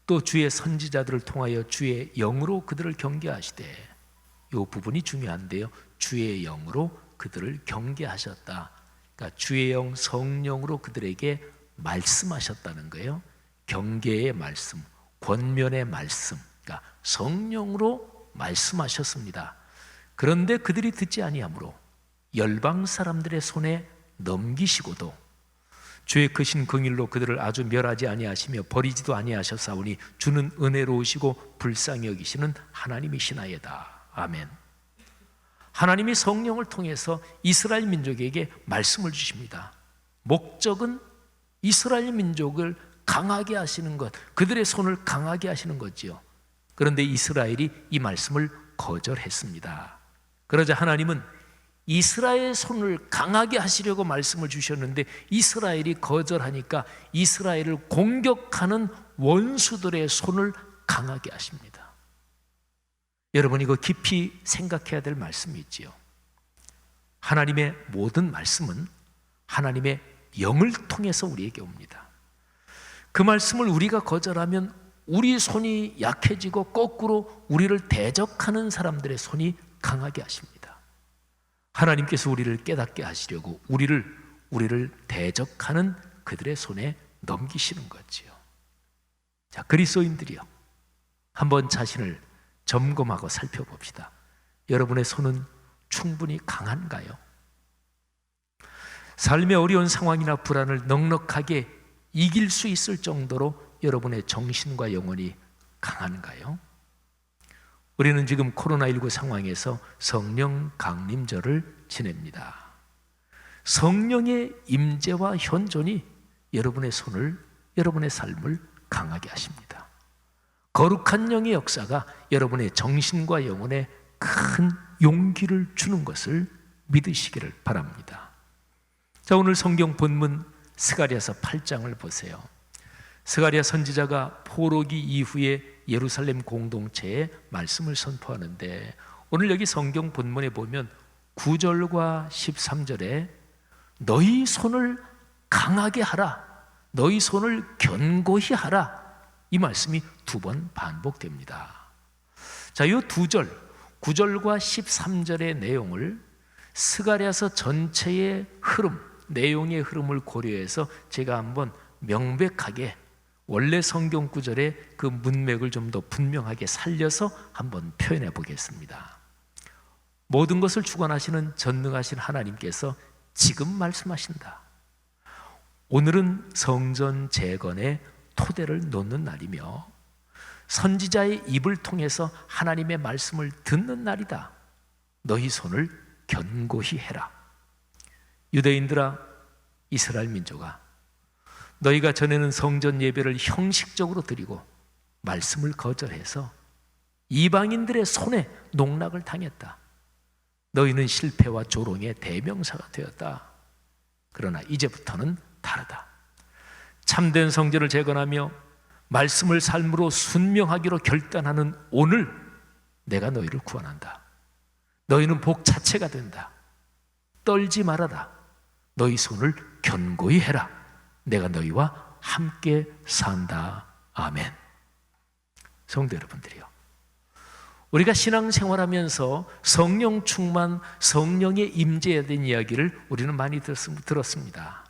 또 주의 선지자들을 통하여 주의 영으로 그들을 경계하시되, 이 부분이 중요한데요. 주의 영으로 그들을 경계하셨다. 그러니까 주의 영 성령으로 그들에게 말씀하셨다는 거예요. 경계의 말씀, 권면의 말씀, 그러니까 성령으로 말씀하셨습니다. 그런데 그들이 듣지 아니하므로 열방 사람들의 손에 넘기시고도 주의 크신 긍휼로 그들을 아주 멸하지 아니하시며 버리지도 아니하셨사오니 주는 은혜로우시고 불쌍히 여기시는 하나님이시나이다. 아멘. 하나님이 성령을 통해서 이스라엘 민족에게 말씀을 주십니다. 목적은 이스라엘 민족을 강하게 하시는 것, 그들의 손을 강하게 하시는 거지요. 그런데 이스라엘이 이 말씀을 거절했습니다. 그러자 하나님은 이스라엘 손을 강하게 하시려고 말씀을 주셨는데 이스라엘이 거절하니까 이스라엘을 공격하는 원수들의 손을 강하게 하십니다. 여러분, 이거 깊이 생각해야 될 말씀이 있지요. 하나님의 모든 말씀은 하나님의 영을 통해서 우리에게 옵니다. 그 말씀을 우리가 거절하면 우리 손이 약해지고 거꾸로 우리를 대적하는 사람들의 손이 강하게 하십니다. 하나님께서 우리를 깨닫게 하시려고 우리를 대적하는 그들의 손에 넘기시는 거지요. 자, 그리스도인들이요, 한번 자신을 점검하고 살펴봅시다. 여러분의 손은 충분히 강한가요? 삶의 어려운 상황이나 불안을 넉넉하게 이길 수 있을 정도로 여러분의 정신과 영혼이 강한가요? 우리는 지금 코로나19 상황에서 성령 강림절을 지냅니다. 성령의 임재와 현존이 여러분의 손을, 여러분의 삶을 강하게 하십니다. 거룩한 영의 역사가 여러분의 정신과 영혼에 큰 용기를 주는 것을 믿으시기를 바랍니다. 자, 오늘 성경 본문 스가랴서 8장을 보세요. 스가랴 선지자가 포로기 이후에 예루살렘 공동체에 말씀을 선포하는데, 오늘 여기 성경 본문에 보면 9절과 13절에 너희 손을 강하게 하라, 너희 손을 견고히 하라, 이 말씀이 2번 반복됩니다. 자, 이 2절, 9절과 13절의 내용을 스가랴서 전체의 흐름, 내용의 흐름을 고려해서 제가 한번 명백하게 원래 성경 구절의 그 문맥을 좀 더 분명하게 살려서 한번 표현해 보겠습니다. 모든 것을 주관하시는 전능하신 하나님께서 지금 말씀하신다. 오늘은 성전 재건의 토대를 놓는 날이며 선지자의 입을 통해서 하나님의 말씀을 듣는 날이다. 너희 손을 견고히 해라. 유대인들아, 이스라엘 민족아, 너희가 전에는 성전 예배를 형식적으로 드리고 말씀을 거절해서 이방인들의 손에 농락을 당했다. 너희는 실패와 조롱의 대명사가 되었다. 그러나 이제부터는 다르다. 참된 성전을 재건하며 말씀을 삶으로 순명하기로 결단하는 오늘 내가 너희를 구원한다. 너희는 복 자체가 된다. 떨지 말아라. 너희 손을 견고히 해라. 내가 너희와 함께 산다. 아멘. 성도 여러분들이요, 우리가 신앙생활하면서 성령 충만, 성령의 임재에 대한 이야기를 우리는 많이 들었습니다.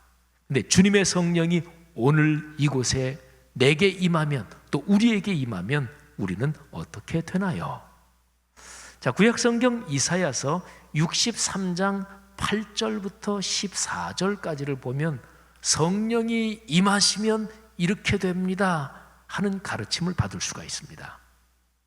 근데 주님의 성령이 오늘 이곳에 내게 임하면, 또 우리에게 임하면 우리는 어떻게 되나요? 자, 구약성경 이사야서 63장 8절부터 14절까지를 보면 성령이 임하시면 이렇게 됩니다 하는 가르침을 받을 수가 있습니다.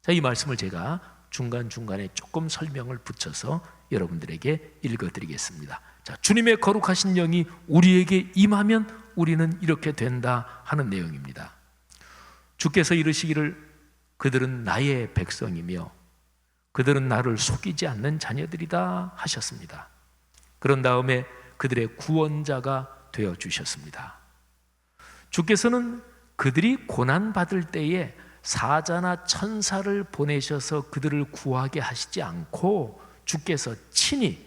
자, 이 말씀을 제가 중간중간에 조금 설명을 붙여서 여러분들에게 읽어드리겠습니다. 자, 주님의 거룩하신 영이 우리에게 임하면 우리는 이렇게 된다 하는 내용입니다. 주께서 이르시기를 그들은 나의 백성이며 그들은 나를 속이지 않는 자녀들이다 하셨습니다. 그런 다음에 그들의 구원자가 되어주셨습니다. 주께서는 그들이 고난받을 때에 사자나 천사를 보내셔서 그들을 구하게 하시지 않고 주께서 친히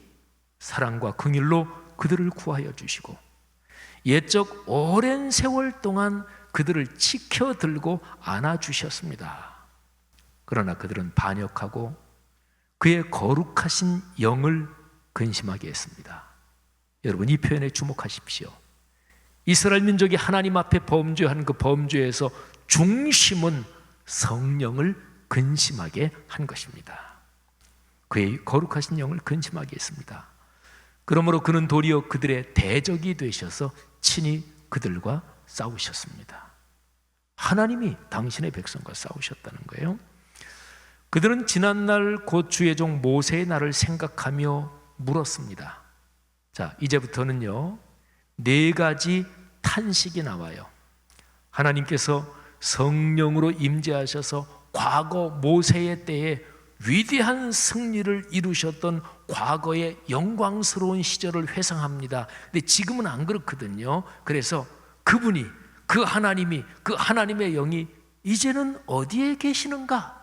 사랑과 긍휼로 그들을 구하여 주시고 옛적 오랜 세월 동안 그들을 지켜들고 안아주셨습니다. 그러나 그들은 반역하고 그의 거룩하신 영을 근심하게 했습니다. 여러분, 이 표현에 주목하십시오. 이스라엘 민족이 하나님 앞에 범죄한 그 범죄에서 중심은 성령을 근심하게 한 것입니다. 그의 거룩하신 영을 근심하게 했습니다. 그러므로 그는 도리어 그들의 대적이 되셔서 친히 그들과 싸우셨습니다. 하나님이 당신의 백성과 싸우셨다는 거예요. 그들은 지난날 곧 주의 종 모세의 날을 생각하며 물었습니다. 자, 이제부터는요 4가지 탄식이 나와요. 하나님께서 성령으로 임재하셔서 과거 모세의 때에 위대한 승리를 이루셨던 과거의 영광스러운 시절을 회상합니다. 근데 지금은 안 그렇거든요. 그래서 그분이, 그 하나님이, 그 하나님의 영이 이제는 어디에 계시는가?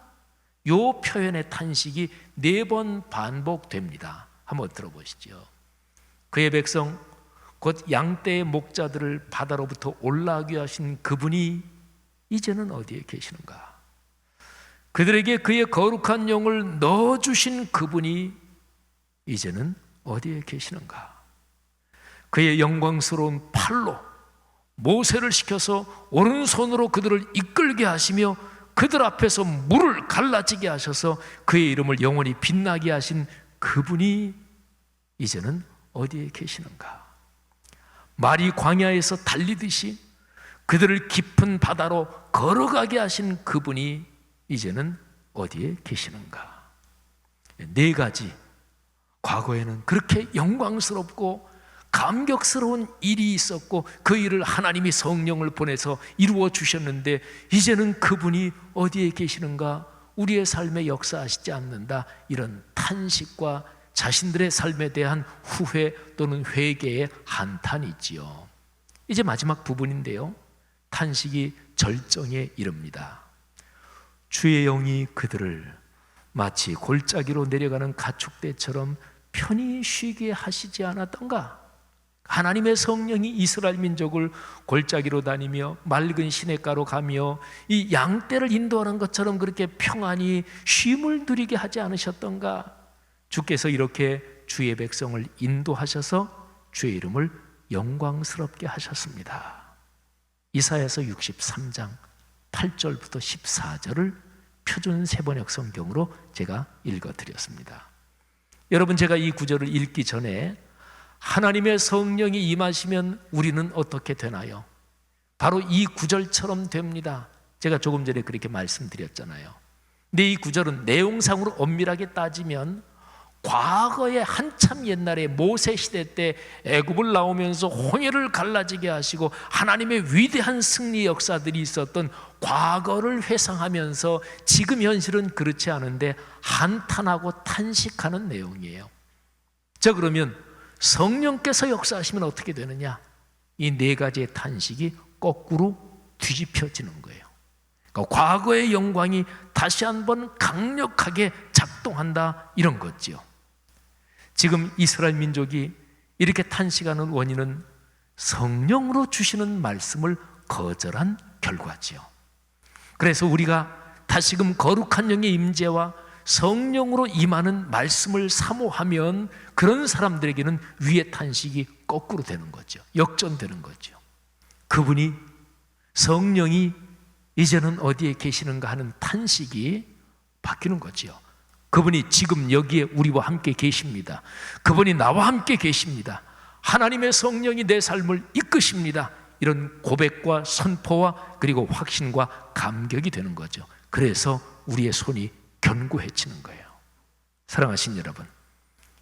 요 표현의 탄식이 4번 반복됩니다. 한번 들어보시죠. 그의 백성 곧 양떼의 목자들을 바다로부터 올라오게 하신 그분이 이제는 어디에 계시는가? 그들에게 그의 거룩한 영을 넣어주신 그분이 이제는 어디에 계시는가? 그의 영광스러운 팔로 모세를 시켜서 오른손으로 그들을 이끌게 하시며 그들 앞에서 물을 갈라지게 하셔서 그의 이름을 영원히 빛나게 하신 그분이 이제는 어디에 계시는가? 말이 광야에서 달리듯이 그들을 깊은 바다로 걸어가게 하신 그분이 이제는 어디에 계시는가? 4가지, 과거에는 그렇게 영광스럽고 감격스러운 일이 있었고 그 일을 하나님이 성령을 보내서 이루어 주셨는데 이제는 그분이 어디에 계시는가? 우리의 삶에 역사하시지 않는다. 이런 탄식과 자신들의 삶에 대한 후회 또는 회개의 한탄이 있지요. 이제 마지막 부분인데요, 탄식이 절정에 이릅니다. 주의 영이 그들을 마치 골짜기로 내려가는 가축대처럼 편히 쉬게 하시지 않았던가? 하나님의 성령이 이스라엘 민족을 골짜기로 다니며 맑은 시냇가로 가며 이 양떼를 인도하는 것처럼 그렇게 평안히 쉼을 누리게 하지 않으셨던가? 주께서 이렇게 주의 백성을 인도하셔서 주의 이름을 영광스럽게 하셨습니다. 이사야서 63장 8절부터 14절을 표준 세번역 성경으로 제가 읽어드렸습니다. 여러분, 제가 이 구절을 읽기 전에 하나님의 성령이 임하시면 우리는 어떻게 되나요? 바로 이 구절처럼 됩니다. 제가 조금 전에 그렇게 말씀드렸잖아요. 근데 이 구절은 내용상으로 엄밀하게 따지면 과거에 한참 옛날에 모세 시대 때 애굽을 나오면서 홍해를 갈라지게 하시고 하나님의 위대한 승리 역사들이 있었던 과거를 회상하면서 지금 현실은 그렇지 않은데 한탄하고 탄식하는 내용이에요. 자, 그러면 성령께서 역사하시면 어떻게 되느냐? 이 4가지의 탄식이 거꾸로 뒤집혀지는 거예요. 그러니까 과거의 영광이 다시 한번 강력하게 작동한다, 이런 거지요. 지금 이스라엘 민족이 이렇게 탄식하는 원인은 성령으로 주시는 말씀을 거절한 결과지요. 그래서 우리가 다시금 거룩한 영의 임재와 성령으로 임하는 말씀을 사모하면 그런 사람들에게는 위의 탄식이 거꾸로 되는 거죠. 역전되는 거죠. 그분이, 성령이 이제는 어디에 계시는가 하는 탄식이 바뀌는 거죠. 그분이 지금 여기에 우리와 함께 계십니다. 그분이 나와 함께 계십니다. 하나님의 성령이 내 삶을 이끄십니다. 이런 고백과 선포와 그리고 확신과 감격이 되는 거죠. 그래서 우리의 손이 견고해지는 거예요. 사랑하신 여러분,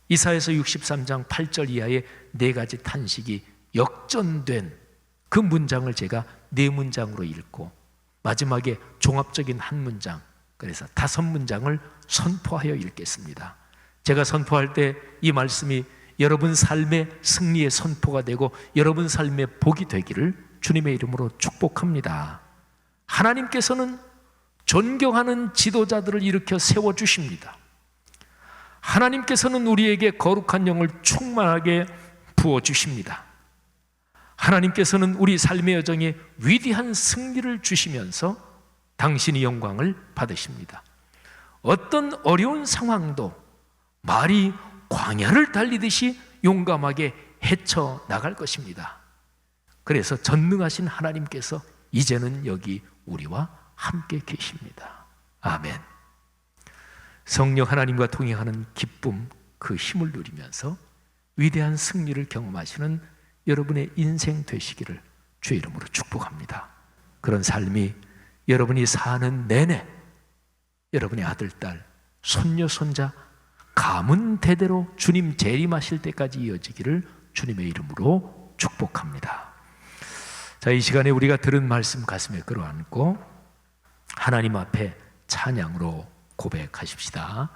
이사야서 63장 8절 이하의 4가지 탄식이 역전된 그 문장을 제가 4문장으로 읽고 마지막에 종합적인 한 문장, 그래서 5문장을 선포하여 읽겠습니다. 제가 선포할 때 이 말씀이 여러분 삶의 승리의 선포가 되고 여러분 삶의 복이 되기를 주님의 이름으로 축복합니다. 하나님께서는 존경하는 지도자들을 일으켜 세워주십니다. 하나님께서는 우리에게 거룩한 영을 충만하게 부어주십니다. 하나님께서는 우리 삶의 여정에 위대한 승리를 주시면서 당신이 영광을 받으십니다. 어떤 어려운 상황도 말이 광야를 달리듯이 용감하게 헤쳐나갈 것입니다. 그래서 전능하신 하나님께서 이제는 여기 우리와 함께 계십니다. 아멘. 성령 하나님과 동행하는 기쁨, 그 힘을 누리면서 위대한 승리를 경험하시는 여러분의 인생 되시기를 주의 이름으로 축복합니다. 그런 삶이 여러분이 사는 내내 여러분의 아들, 딸, 손녀, 손자 가문 대대로 주님 재림하실 때까지 이어지기를 주님의 이름으로 축복합니다. 자, 이 시간에 우리가 들은 말씀 가슴에 끌어안고 하나님 앞에 찬양으로 고백하십시다.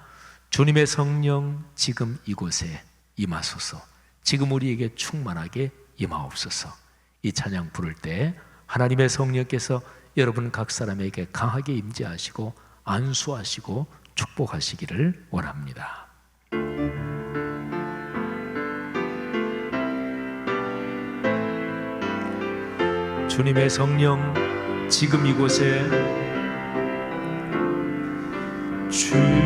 주님의 성령 지금 이곳에 임하소서. 지금 우리에게 충만하게 임하옵소서. 이 찬양 부를 때 하나님의 성령께서 여러분 각 사람에게 강하게 임재하시고 안수하시고 축복하시기를 원합니다. 주님의 성령 지금 이곳에 주님의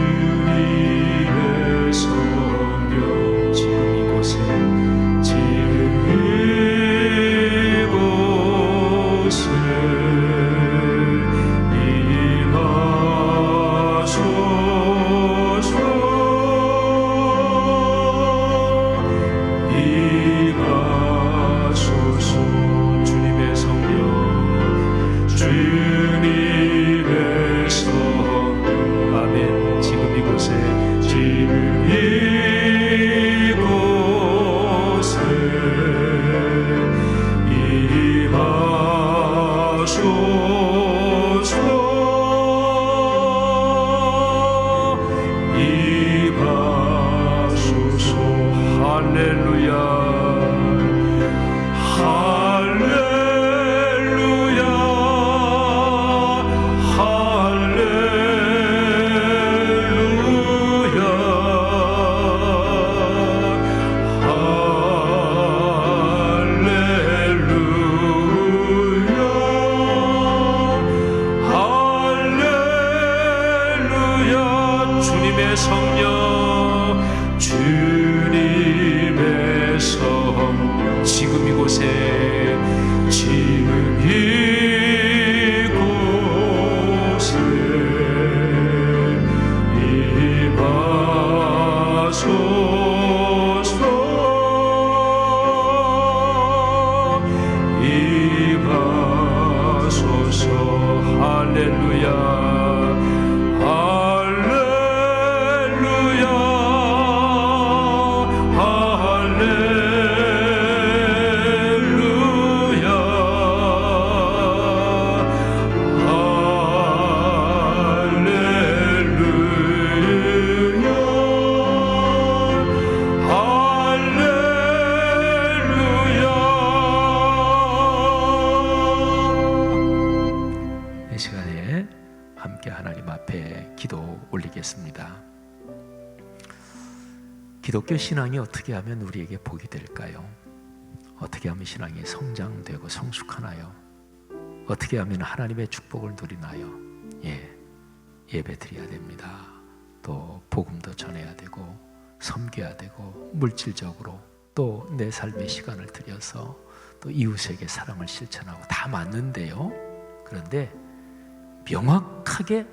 성령 지금 이곳에 기독교 신앙이 어떻게 하면 우리에게 복이 될까요? 어떻게 하면 신앙이 성장되고 성숙하나요? 어떻게 하면 하나님의 축복을 누리나요? 예배 드려야 됩니다. 또 복음도 전해야 되고 섬겨야 되고 물질적으로 또 내 삶의 시간을 들여서 또 이웃에게 사랑을 실천하고 다 맞는데요. 그런데 명확하게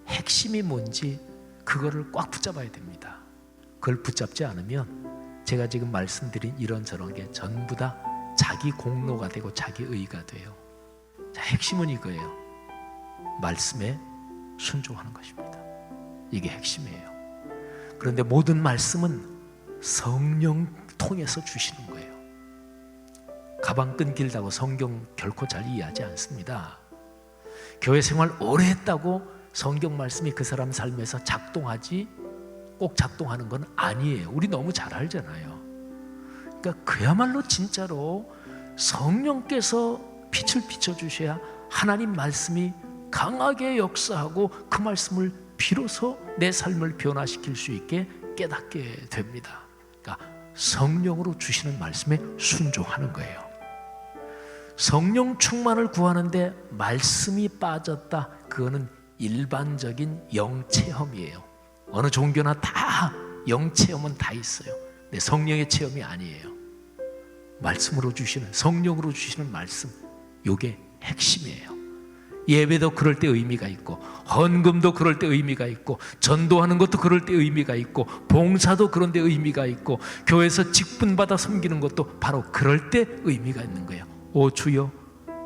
핵심이 뭔지 그거를 꽉 붙잡아야 됩니다. 그걸 붙잡지 않으면 제가 지금 말씀드린 이런저런 게 전부 다 자기 공로가 되고 자기 의가 돼요. 자, 핵심은 이거예요. 말씀에 순종하는 것입니다. 이게 핵심이에요. 그런데 모든 말씀은 성령 통해서 주시는 거예요. 가방 끈길다고 성경 결코 잘 이해하지 않습니다. 교회 생활 오래 했다고 성경 말씀이 그 사람 삶에서 꼭 작동하는 건 아니에요. 우리 너무 잘 알잖아요. 그러니까 그야말로 진짜로 성령께서 빛을 비춰주셔야 하나님 말씀이 강하게 역사하고 그 말씀을 비로소 내 삶을 변화시킬 수 있게 깨닫게 됩니다. 그러니까 성령으로 주시는 말씀에 순종하는 거예요. 성령 충만을 구하는데 말씀이 빠졌다, 그거는 일반적인 영체험이에요. 어느 종교나 다 영체험은 다 있어요. 근데 성령의 체험이 아니에요. 말씀으로 주시는, 성령으로 주시는 말씀, 요게 핵심이에요. 예배도 그럴 때 의미가 있고, 헌금도 그럴 때 의미가 있고, 전도하는 것도 그럴 때 의미가 있고, 봉사도 그런 데 의미가 있고, 교회에서 직분받아 섬기는 것도 바로 그럴 때 의미가 있는 거예요. 오 주여,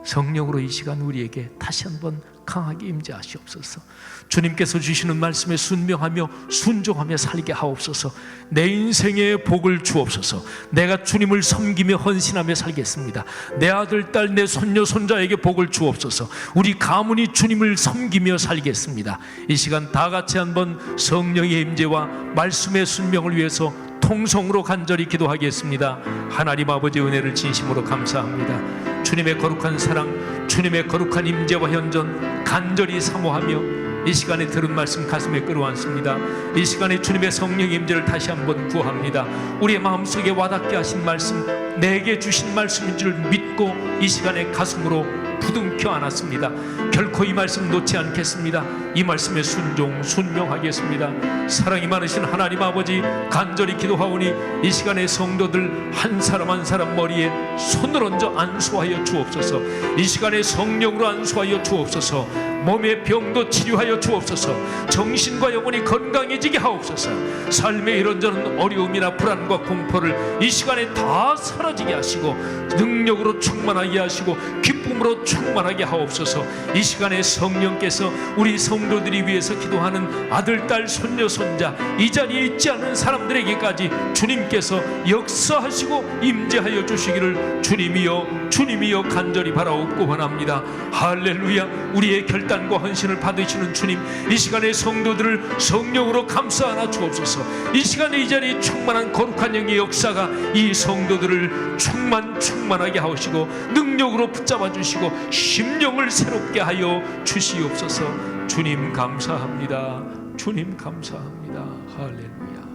성령으로 이 시간 우리에게 다시 한번 강하게 임재하시옵소서. 주님께서 주시는 말씀에 순명하며 순종하며 살게 하옵소서. 내 인생에 복을 주옵소서. 내가 주님을 섬기며 헌신하며 살겠습니다. 내 아들, 딸, 내 손녀, 손자에게 복을 주옵소서. 우리 가문이 주님을 섬기며 살겠습니다. 이 시간 다 같이 한번 성령의 임재와 말씀의 순명을 위해서 통성으로 간절히 기도하겠습니다. 하나님 아버지 은혜를 진심으로 감사합니다. 주님의 거룩한 사랑, 주님의 거룩한 임재와 현존 간절히 사모하며 이 시간에 들은 말씀 가슴에 끌어안습니다. 이 시간에 주님의 성령 임재를 다시 한번 구합니다. 우리의 마음속에 와닿게 하신 말씀, 내게 주신 말씀인 줄 믿고 이 시간에 가슴으로 부둥켜 안았습니다. 결코 이 말씀 놓지 않겠습니다. 이 말씀에 순종하겠습니다. 사랑이 많으신 하나님 아버지, 간절히 기도하오니 이 시간에 성도들 한 사람 한 사람 머리에 손을 얹어 안수하여 주옵소서. 이 시간에 성령으로 안수하여 주옵소서. 몸의 병도 치료하여 주옵소서. 정신과 영혼이 건강해지게 하옵소서. 삶의 이런저런 어려움이나 불안과 공포를 이 시간에 다 사라지게 하시고, 능력으로 충만하게 하시고, 기쁨으로 충만하게 하옵소서. 이 시간에 성령께서 우리 성도들이 위해서 기도하는 아들, 딸, 손녀, 손자, 이 자리에 있지 않은 사람들에게까지 주님께서 역사하시고 임재하여 주시기를 주님이여 간절히 바라옵고 원합니다. 할렐루야. 우리의 결단과 헌신을 받으시는 주님, 이 시간에 성도들을 성령으로 감싸 안아 주옵소서. 이 시간에 이 자리에 충만한 거룩한 영의 역사가 이 성도들을 충만하게 하시고 능력으로 붙잡아 주시고 심령을 새롭게 하여 주시옵소서. 주님 감사합니다. 주님 감사합니다. 할렐루야.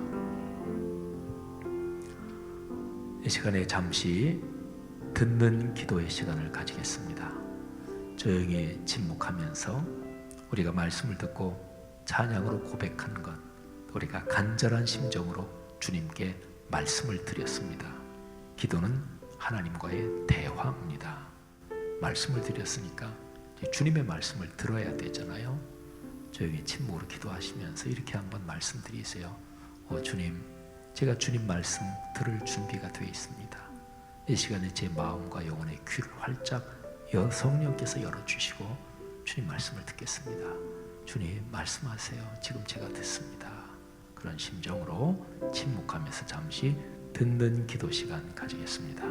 이 시간에 잠시 듣는 기도의 시간을 가지겠습니다. 조용히 침묵하면서 우리가 말씀을 듣고 찬양으로 고백하는 것, 우리가 간절한 심정으로 주님께 말씀을 드렸습니다. 기도는 하나님과의 대화입니다. 말씀을 드렸으니까 주님의 말씀을 들어야 되잖아요. 조용히 침묵으로 기도하시면서 이렇게 한번 말씀드리세요. 주님, 제가 주님 말씀 들을 준비가 되어 있습니다. 이 시간에 제 마음과 영혼의 귀를 활짝 성령께서 열어주시고 주님 말씀을 듣겠습니다. 주님 말씀하세요. 지금 제가 듣습니다. 그런 심정으로 침묵하면서 잠시 듣는 기도 시간 가지겠습니다.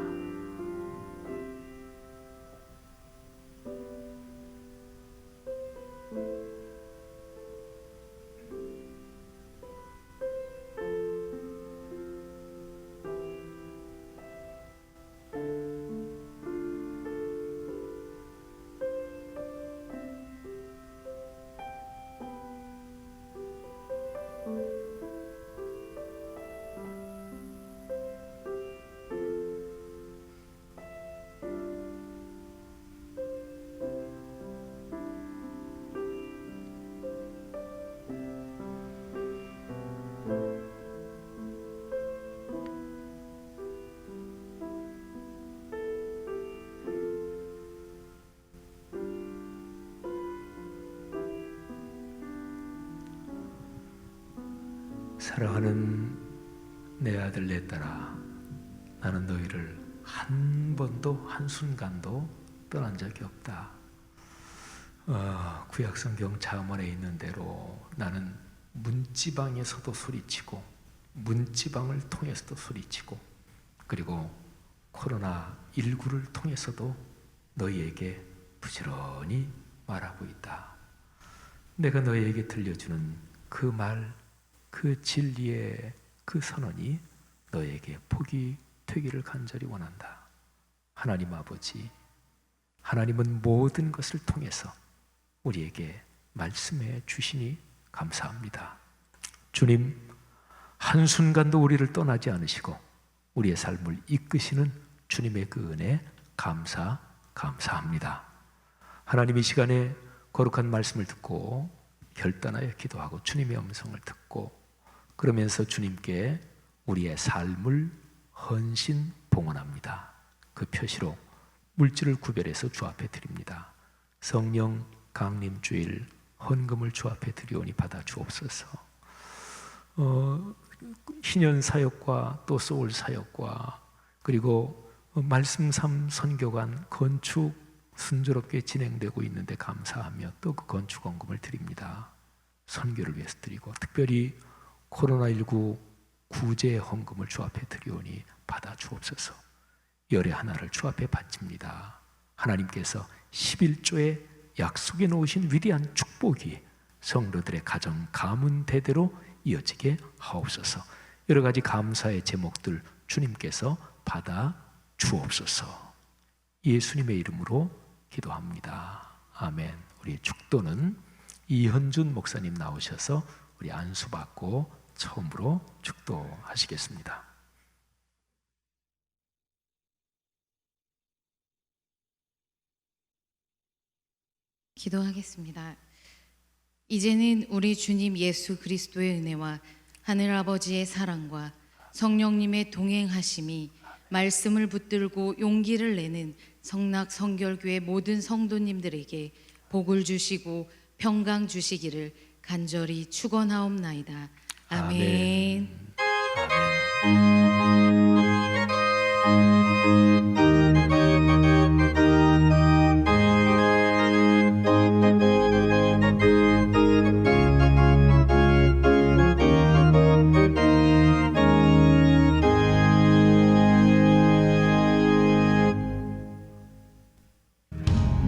사랑하는 내 아들 내 딸아, 나는 너희를 한 번도 한순간도 떠난 적이 없다. 구약성경 자음원에 있는 대로 나는 문지방에서도 소리치고 문지방을 통해서도 소리치고 그리고 코로나19를 통해서도 너희에게 부지런히 말하고 있다. 내가 너희에게 들려주는 그 말, 그 진리의 그 선언이 너에게 복이 되기를 간절히 원한다. 하나님 아버지, 하나님은 모든 것을 통해서 우리에게 말씀해 주시니 감사합니다. 주님, 한순간도 우리를 떠나지 않으시고 우리의 삶을 이끄시는 주님의 그 은혜 감사합니다. 하나님, 이 시간에 거룩한 말씀을 듣고 결단하여 기도하고 주님의 음성을 듣고 그러면서 주님께 우리의 삶을 헌신 봉헌합니다. 그 표시로 물질을 구별해서 주 앞에 드립니다. 성령 강림 주일 헌금을 주 앞에 드리오니 받아 주옵소서. 희년 사역과 또 소울 사역과 그리고 말씀 삶 선교관 건축 순조롭게 진행되고 있는데 감사하며 또 그 건축 헌금을 드립니다. 선교를 위해서 드리고 특별히 코로나19 구제 헌금을 주 앞에 드리오니 받아 주옵소서. 열의 하나를 주 앞에 바칩니다. 하나님께서 11조의 약속해 놓으신 위대한 축복이 성도들의 가정 가문 대대로 이어지게 하옵소서. 여러 가지 감사의 제목들 주님께서 받아 주옵소서. 예수님의 이름으로 기도합니다. 아멘. 우리 축도는 이현준 목사님 나오셔서 우리 안수 받고 처음으로 축도하시겠습니다. 기도하겠습니다. 이제는 우리 주님 예수 그리스도의 은혜와 하늘 아버지의 사랑과 성령님의 동행하심이 말씀을 붙들고 용기를 내는 성낙 성결교회 모든 성도님들에게 복을 주시고 평강 주시기를 간절히 축원하옵나이다. 아멘.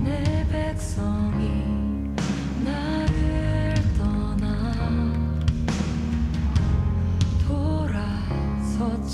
내 백성이 나를 떠나 돌아섰지만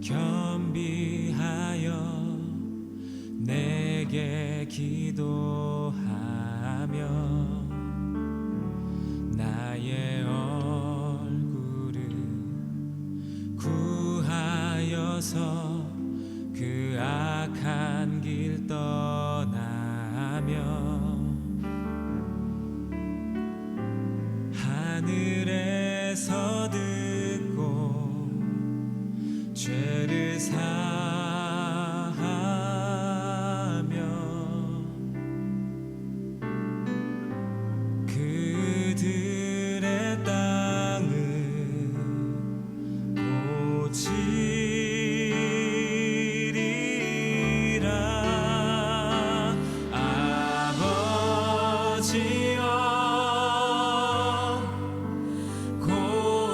겸비하여 내게 기도하며 나의 얼굴을 구하여서 그 악한 길 떠나며 하늘에서 듣고 죄를 사하며 그들의 땅을 고치리라. 아버지여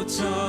고쳐주소서.